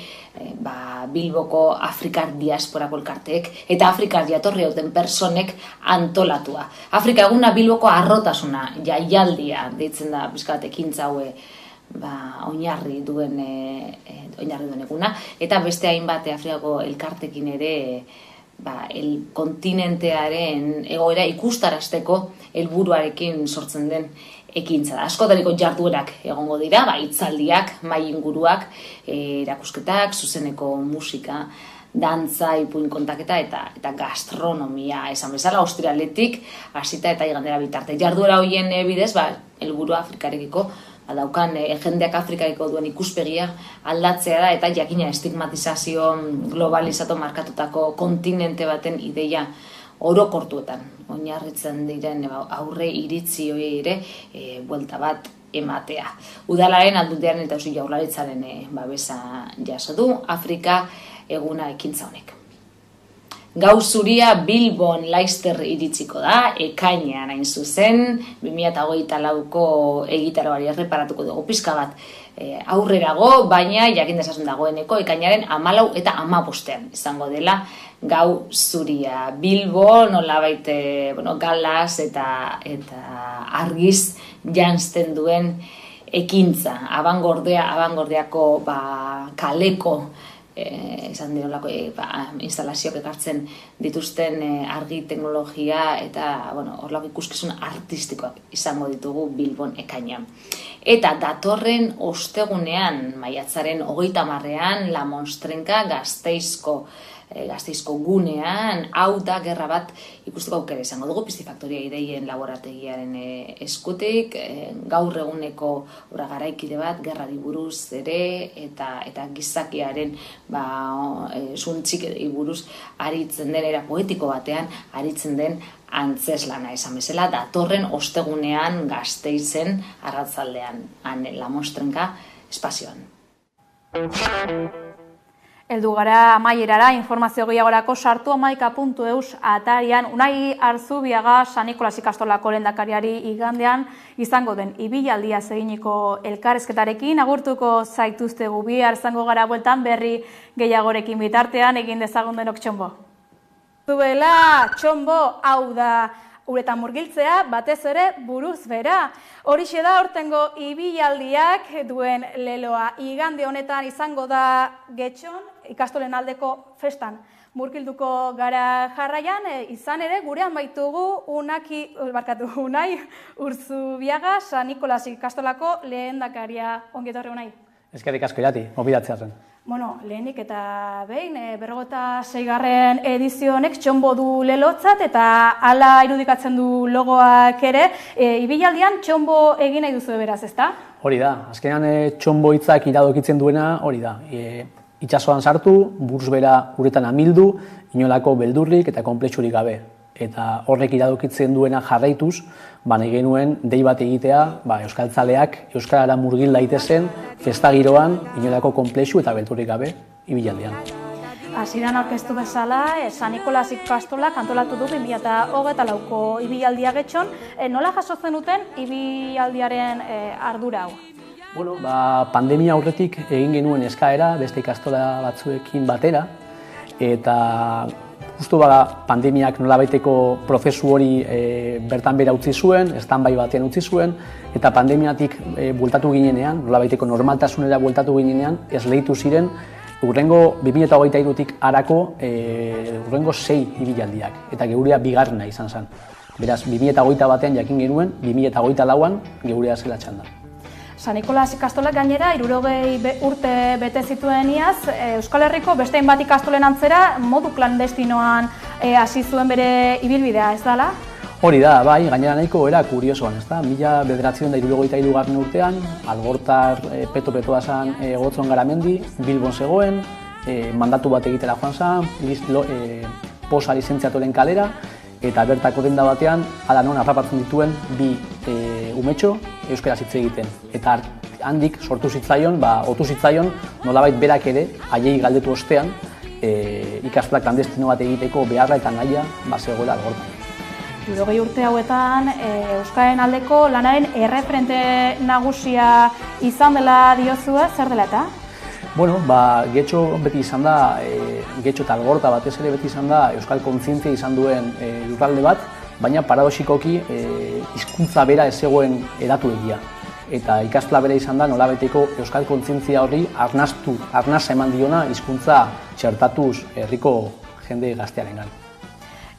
Bilboko Afrikar diasporako elkarteek eta Afrikar jatorri duten personek antolatua. Afrika eguna Bilboko harrotasuna jaialdia deitzen da pizkat ekintza haue oinarri duen eguna eta beste hainbat Afrikako elkartekin ere kontinentearen egoera ikustarazteko helburuarekin sortzen den ekintza da. Askotariko jarduerak egongo dira, hitzaldiak, mahai inguruak, erakusketak, zuzeneko musika, dantza, ipuin kontaketa eta gastronomia, esan bezala, Australiatik hasita eta igandera bitarte. Jarduera horien bidez, helburua Afrikarekiko daukan jendeak Afrikarekiko duen ikuspegia aldatzea da eta jakina estigmatizazio globalizatu markatutako kontinente baten ideia orokortuetan oinarritzen diren aurre iritzi hori ere buelta bat ematea. Udalaren, Aldundiaren eta Eusko Jaurlaritzaren babesa jaso du Afrika eguna ekintza honek. Gau zuria Bilbon laizter iritsiko da, ekainean hain zuzen, 2024ko egitaroari erreparatuko dugu pizka bat aurrerago, baina jakin dezasun dagoeneko ekainaren 14 eta 15ean izango dela gau zuria. Bilbo nolabait galaz eta argiz janzten duen ekintza. Abangordeako kaleko esan dirolako instalazioak ekartzen dituzten argi teknologia eta horlako ikuskizun artistikoak izango ditugu Bilbon ekainean. Eta datorren ostegunean, maiatzaren 30ean, La Monstrenka Gasteizko gunean, hau da gerra bat ikusteko aukera izango dugu Piscifaktoria ideien laborategiaren eskutik, gaur eguneko garaikide bat gerrari buruz ere eta gizakiaren zuntxikeri buruz aritzen den, era poetiko batean aritzen den antzeslana esan bezala, datorren ostegunean Gasteizen arratzaldean, La Monstrenka espazioan. Heldu gara amaierara, informazio gehiagorako sartu amaika.eus atarian Unai Arzubiaga San Nikolas ikastolako lehendakariari igandean izango den ibilaldia eginiko elkarrizketarekin agurtuko zaituztegu bihar izango gara bueltan berri gehiagorekin bitartean egin dezagun denok txonbo. Zuela, txombo, hau da, uretan murgiltzea, batez ere buruz bera. Horixe da hortengo ibilaldiak duen leloa. Igande honetan izango da Getxon, ikastolen aldeko festan. Murgilduko gara jarraian, izan ere gurean baitugu Unai Urzubiaga, San Nikolas ikastolako lehendakaria. Ongi etorri Unai. Eskerrik asko Irati, mobidatzeatzen. Bueno, lehenik eta behin, 46. edizio honek txombo du lelotzat eta hala irudikatzen du logoak ere. Ibilaldian txombo egin nahi duzu beraz, ezta? Hori da, azkenean txombo hitzak iradokitzen duena hori da. Itsasoan sartu, buruz bera uretan amildu, inolako beldurrik eta konplexurik gabe. Eta horrek iradokitzen duena jarraituz, nahi genuen dei bat egitea, euskaltzaleak euskarara murgil daitezen, festa giroan, inolako konplexu eta beldurrik gabe, ibilaldian. Hasieran aurkeztu bezala, San Nikolas ikastolak antolatu du 2024ko ibilaldia Getxon. Nola jaso zenuten ibilaldiaren ardura hau? Bueno, pandemia aurretik egin genuen eskaera beste ikastola batzuekin batera, eta justu pandemiak nolabaiteko prozesu hori bertan bera utzi zuen, stand-by batean utzi zuen, eta pandemiatik bueltatu ginenean, nolabaiteko normaltasunera bueltatu ginenean, esleitu ziren urrengo 2023tik arako urrengo 6 ibilaldiak, eta geurea bigarrena izan zen. Beraz, 2021ean jakin genuen, 2024an geurea zela txanda. San Nikolas ikastolak gainera 60 urte bete zituen iaz, Euskal Herriko beste hainbat ikastolen antzera modu klandestinoan hasi zuen bere ibilbidea, ez dala? Hori da, bai, gainera nahiko era kuriosoan, ez da? 1973 urtean, Algortar peto-petoa zen Gotzon Garamendi, Bilbon zegoen, mandatu bat egitera joan zen, posa lizentziatoren kalera, eta bertako denda batean, ala non harrapatzen dituen bi umetxo euskaraz hitz egiten. Eta handik sortu zitzaion, otu zitzaion, nolabait berak ere, haiei galdetu ostean, ikastola klandestino bat egiteko beharra eta nahia zegoela Algortan. 60 urte hauetan, Euskaren aldeko lanaren erreferente nagusia izan dela diozue, zer dela eta? Bueno, Getxo beti izan da, Getxo eta Algorta batez ere beti izan da euskal kontzientzia izan duen lurralde bat, baina paradoxikoki hizkuntza bera ez zegoen hedatu egia. Eta ikastola bera izan da nolabaiteko euskal kontzientzia horri arnasa eman diona hizkuntza txertatuz herriko jende gaztearengan.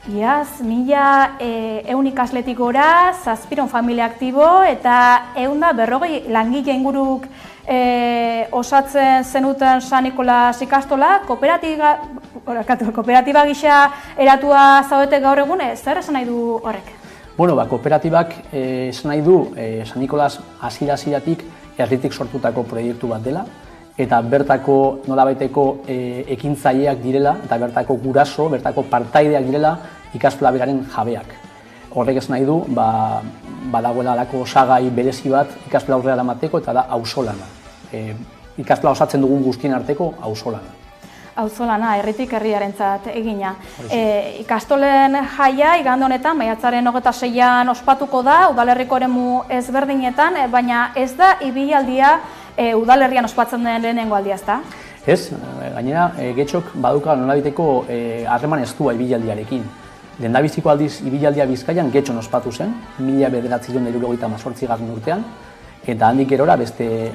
Iaz, 1.000 ikasletik gora, 700 familia aktibo eta 140 langile inguruk osatzen zenuten San Nikolas ikastola, kooperatiba gisa eratua zaudete gaur egun, zer esan nahi du horrek? Bueno, kooperatibak esan nahi du San Nikolas hasiera-hasieratik herritik sortutako proiektu bat dela, eta bertako nolabaiteko ekintzaileak direla, eta bertako guraso, bertako partaideak direla ikastola beraren jabeak. Horrek esan nahi du, badagoela alako osagai berezi bat ikastola aurrera eramateko eta da auzolana. Ikastola osatzen dugun guztien arteko auzolana. Auzolana, herritik herriarentzat egina. Ikastolen jaia igande honetan, maiatzaren 26an ospatuko da, udalerriko eremu ezberdinetan, baina ez da ibilaldia udalerrian ospatzen den lehenengo aldia, ezta? Ez, gainera Getxok baduka nolabiteko harreman estua ibilaldiarekin. Lehendabiziko aldiz ibilaldia Bizkaian Getxon ospatu zen, 1978 urtean, eta handik gerora beste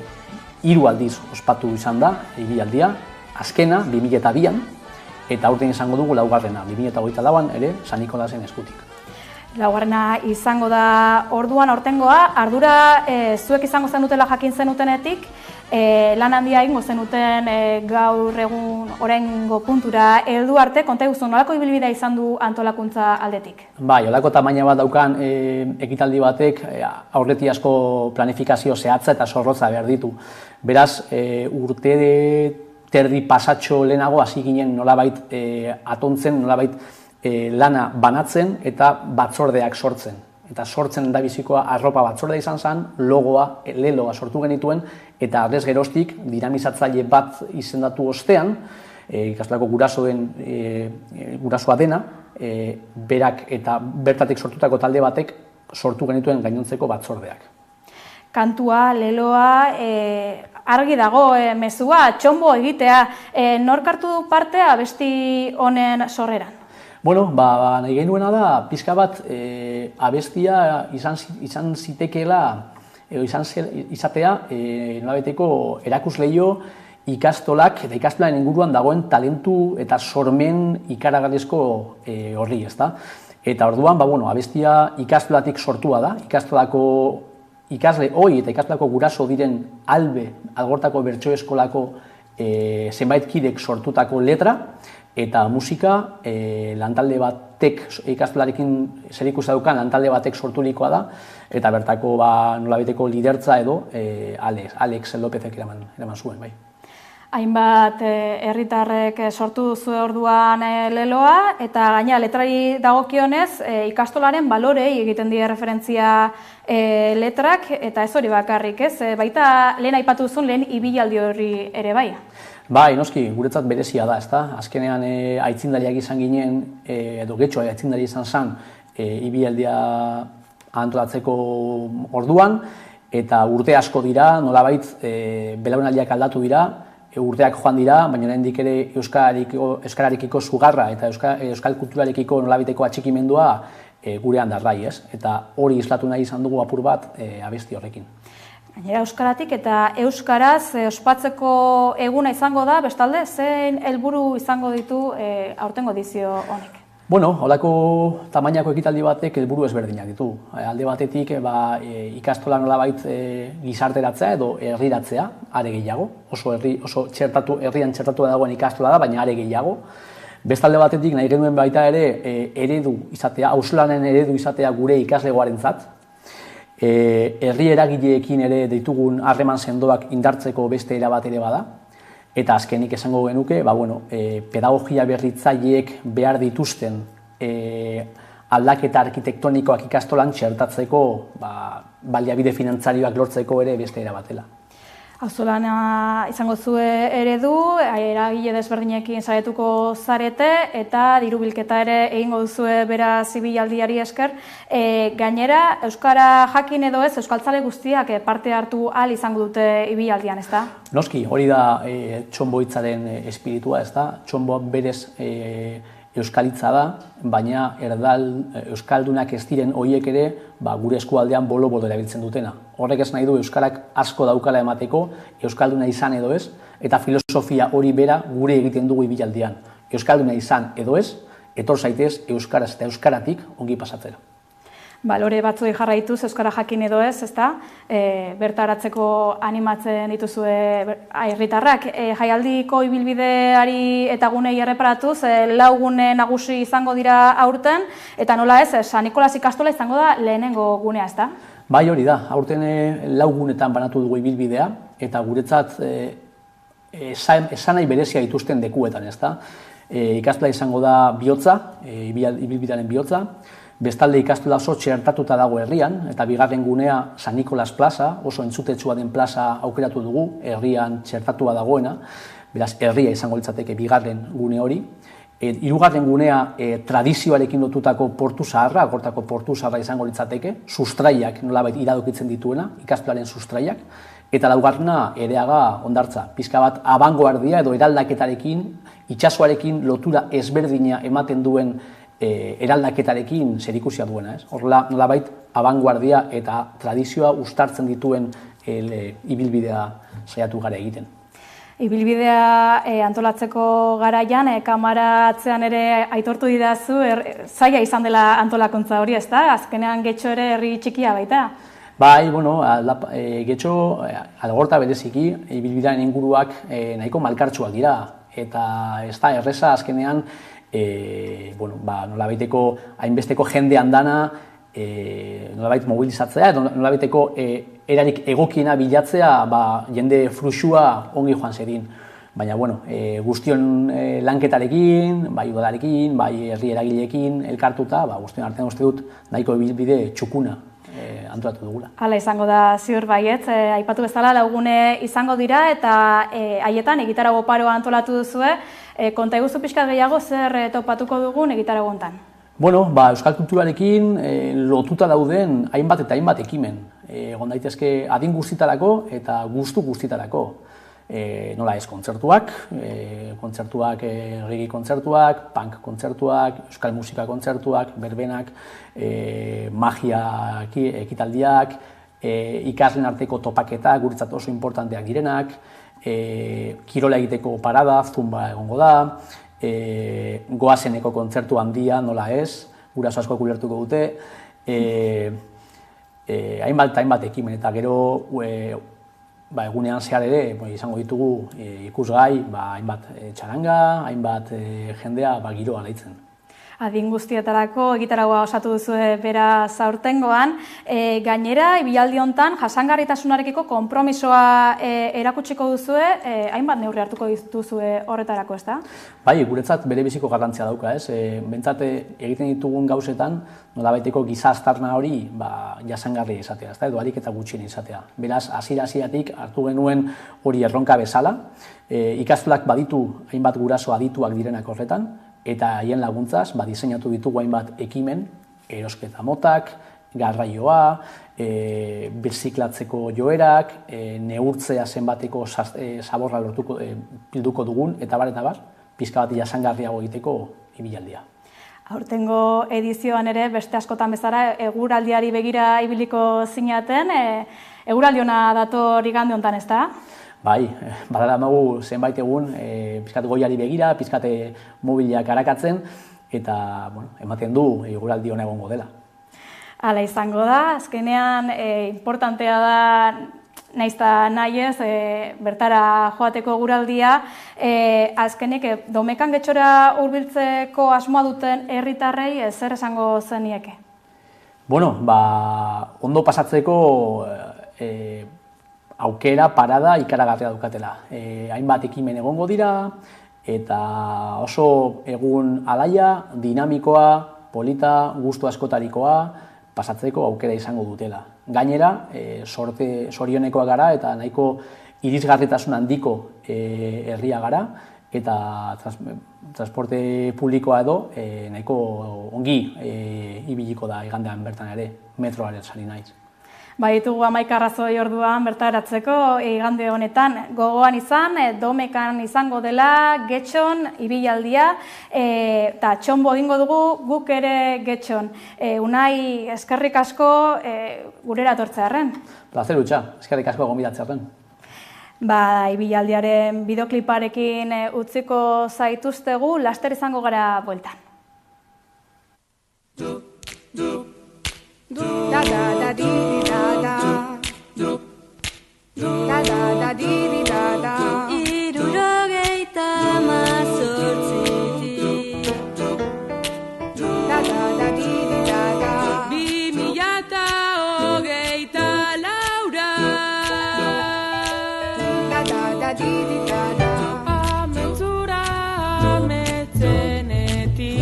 3 aldiz ospatu izan da ibilaldia, azkena 2002an, eta aurten izango dugu 4. 2024an ere San Nikolasen eskutik. 4. izango da orduan aurtengoa, ardura zuek izango zenutela jakin zenutenetik, lan handia egingo zenuten gaur egun oraingo puntura heldu arte, konta iguzu, nolako ibilbidea izan du antolakuntza aldetik? Bai, olako tamaina bat daukan ekitaldi batek aurreti asko planifikazio zehatza eta zorrotza behar ditu. Beraz, urte terdi pasatxo lehenago hasi ginen nolabait atontzen, nolabait lana banatzen eta batzordeak sortzen. Eta sortzen endabizikoa arropa batzordea izan zen, logoa, leloa sortu genituen, eta arrez geroztik dinamizatzaile bat izendatu ostean, ikastolako gurasoa dena, berak eta bertatik sortutako talde batek sortu genituen gainontzeko batzordeak. Kantua, leloa, argi dago mezua, txombo egitea, nork hartu du parte abesti honen sorreran? Bueno, nahi genuena da, pixka bat abestia izan zitekeela, edo izatea nolabeteko erakusleio ikastolak eta ikastolaren inguruan dagoen talentu eta sormen ikaragarrizko horri, ezta? Eta orduan, abestia ikastolatik sortua da, ikastolako ikasle hoi eta ikastolako guraso diren Algortako bertso eskolako zenbait kidek sortutako letra, eta musika lantalde batek, ikastolarekin zerikusia daukan lantalde batek sorturikoa da, eta bertako nolabeteko lidertza edo Alex Lópezek eraman zuen, bai. Hainbat herritarrek sortu duzu orduan leloa, eta gaina letrari dagokionez ikastolaren balorei egiten die referentzia letrak, eta ez hori bakarrik, ez? Baita lehen aipatu duzun lehen ibilaldi hori ere bai? Bai, noski, guretzat berezia da, ezta? Azkenean aitzindariak izan ginen, edo getxo aitzindari izan zen ibilaldia antolatzeko orduan, eta urte asko dira, nolabait belaunaldiak aldatu dira, urteak joan dira, baina oraindik ere euskararekiko sugarra eta euskal kulturarekiko nolabaiteko atxikimendua gurean darrai, ez? Eta hori islatu nahi izan dugu apur bat abesti horrekin. Gainera euskaratik eta euskaraz ospatzeko eguna izango da, bestalde, zein helburu izango ditu aurtengo edizio honek? Bueno, holako tamainako ekitaldi batek helburu ezberdinak ditu. Alde batetik ikastola nolabait gizarteratzea edo herriratzea, are gehiago. Oso herrian txertatu dagoen ikastola da, baina are gehiago. Bestalde batetik nahi genuen baita ere eredu izatea, auzolanen eredu izatea gure ikaslegoarentzat. Herri eragileekin ere ditugun harreman sendoak indartzeko beste era bat ere bada. Eta azkenik esango genuke, pedagogia berritzaileek behar dituzten aldaketa arkitektonikoak ikastolan txertatzeko baliabide finantzarioak lortzeko ere beste era batela. Auzolana izango zue eredu, eragile desberdinekin saretuko zarete eta dirubilketa ere egingo duzue beraz ibilaldiari esker. Gainera, euskara jakin edo ez, euskaltzale guztiak parte hartu ahal izango dute ibilaldian, ez da? Noski, hori da txonbo hitzaren espiritua, ez da? Txonbo berez euskalitza da, baina euskaldunak ez diren horiek ere gure eskualdean bolo-bolo erabiltzen dutena. Horrek ez nahi du euskarak asko daukala emateko, euskalduna izan edo ez, eta filosofia hori bera gure egiten dugu ibilaldian. Euskalduna izan edo ez, etor zaitez euskaraz eta euskaratik ongi pasatzera. Balore batzuei jarraituz, euskara jakin edo ez, ezta? Bertaratzeko animatzen dituzue herritarrak. Jaialdiko ibilbideari eta gunei erreparatuz, 4 gune nagusi izango dira aurten, eta nola ez, San Nikolas ikastola izango da lehenengo gunea, ezta? Bai, hori da. Aurten 4 gunetan banatu dugu ibilbidea, eta guretzat esanai berezia dituzten lekuetan, ezta? Ikastola izango da bihotza, ibilbidearen bihotza. Bestalde ikastola oso txertatuta dago herrian, eta bigarren gunea San Nikolas plaza, oso entzutetsua den plaza aukeratu dugu, herrian txertatua dagoena, beraz herria izango litzateke bigarren gune hori. Hirugarren gunea tradizioarekin lotutako portu zaharra, Algortako portu zaharra izango litzateke, sustraiak nolabait iradokitzen dituena, ikastolaren sustraiak, eta laugarrena Ereaga hondartza, pixka bat abangoardia edo eraldaketarekin, itsasoarekin lotura ezberdina ematen duen eraldaketarekin zerikusia duena, ez? Horrela, nolabait, abanguardia eta tradizioa uztartzen dituen ibilbidea saiatu gara egiten. Ibilbidea antolatzeko garaian, kamara atzean ere aitortu didazu, zaila izan dela antolakuntza hori, ez da? Azkenean getxo ere herri txikia baita. Bai, getxo Algorta bereziki, ibilbidearen inguruak nahiko malkartsuak dira, eta ez da, erreza azkenean nolabaiteko hainbesteko jende andana nolabait mobilizatzea, edo nolabaiteko erarik egokiena bilatzea jende fluxua ongi joan zedin. Baina, guztion lanketarekin, bai udalarekin, bai herri eragileekin elkartuta, guztion artean uste dut nahiko ibilbide txukuna antolatu dugula. Hala izango da ziur baietz, aipatu bezala 4 gune izango dira eta haietan egitarago paroa antolatu duzue. Konta eguzu pixka gehiago zer topatuko dugun egitarago hontan? Euskal kulturarekin lotuta dauden hainbat eta hainbat ekimen. Egon daitezke adin guztitarako eta gustu guztitarako. Nola ez kontzertuak, reggae kontzertuak, punk kontzertuak, euskal musika kontzertuak, berbenak, magia ekitaldiak, ikasleen arteko topaketak, guretzat oso importanteak direnak, kirola egiteko parada, zumba egongo da, goazeneko kontzertu handia, nola ez, guraso asko ulertuko dute, hainbat ekimen, eta gero egunean zehar ere izango ditugu ikusgai, hainbat txaranga, hainbat jendea giroa alaitzen. Adin guztietarako egitaragua osatu duzue beraz aurtengoan. Gainera, ibilaldi hontan jasangarritasunarekiko konpromisoa erakutsiko duzue, hainbat neurri hartuko dituzue horretarako, ezta? Bai, guretzat bere biziko garrantzia dauka, ez? Bentsat egiten ditugun gauzetan, nolabaiteko giza aztarna hori jasangarri izatea, ezta? Edo harik eta gutxien izatea. Beraz, hasieratik hartu genuen hori erronka bezala, ikastolak baditu hainbat guraso adituak direnak horretan, eta haien laguntzaz, diseinatu ditugu hainbat ekimen, erosketa motak, garraioa, birziklatzeko joerak, neurtzea zenbateko zaborra bilduko dugun, eta bar, pizka bat jasangarriago egiteko ibilaldia. Aurtengo edizioan ere, beste askotan bezala, eguraldiari begira ibiliko zinaten, eguraldi hona dator igande hontan, ezta? Bai, badara magu zenbait egun, pizkat goiari begira, pizkat mobilak arakatzen, eta ematen du eguraldi hona egongo dela. Hala izango da, azkenean importantea da, nahiz eta nahi ez, bertara joateko eguraldia, azkenik Domekan Getxora hurbiltzeko asmoa duten herritarrei zer esango zenieke? Bueno, ondo pasatzeko aukera, parada, ikaragarria dukatela. Hainbat ekimen egongo dira, eta oso egun alaia, dinamikoa, polita, gustu askotarikoa, pasatzeko aukera izango dutela. Gainera, sorionekoa gara, eta nahiko irisgarritasun handiko herria gara, eta transporte publikoa edo nahiko ongi ibiliko da igandean bertan ere, metroaren sari naiz. Ditugu 11 arrazoi orduan bertaratzeko igande honetan gogoan izan, Domekan izango dela, Getxon, ibilaldia, eta txonbo egingo dugu guk ere Getxon. Unai, eskerrik asko gurera etortzearren. Plazer utxa, eskerrik asko gonbidatzearren. Ibilaldiaren bideokliparekin utziko zaituztegu, laster izango gara bueltan. Da da da di di da da. Da da da di di da da. Hirurogeita hamazortzitik. Da da da di di da da. 2024. Da da da di di da da. Ametzura ametzenetik.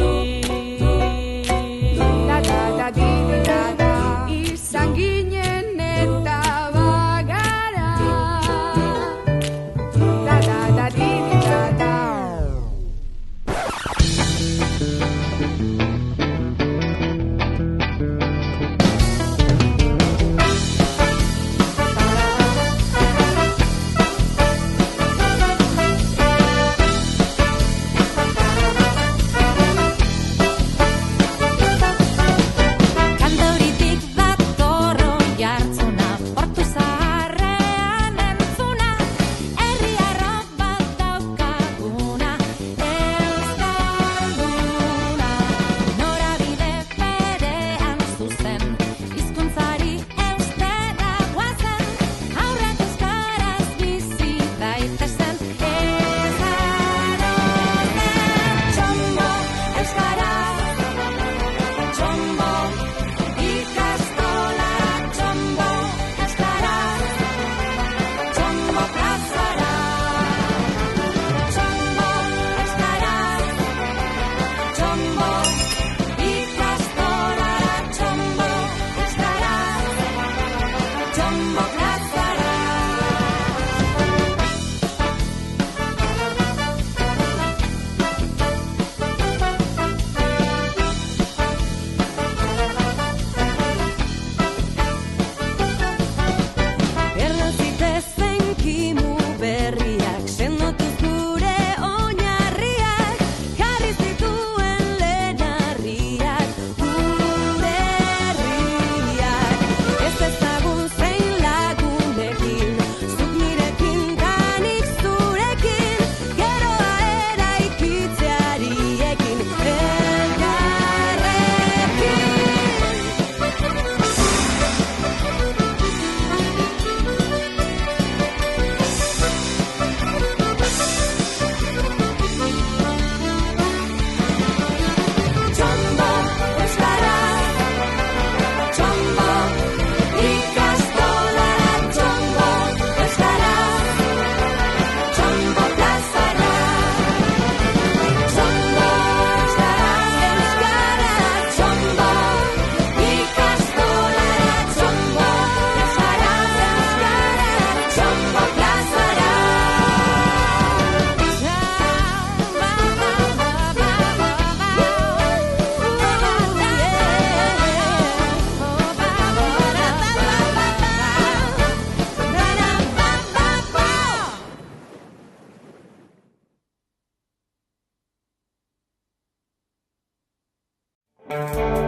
Euskadi.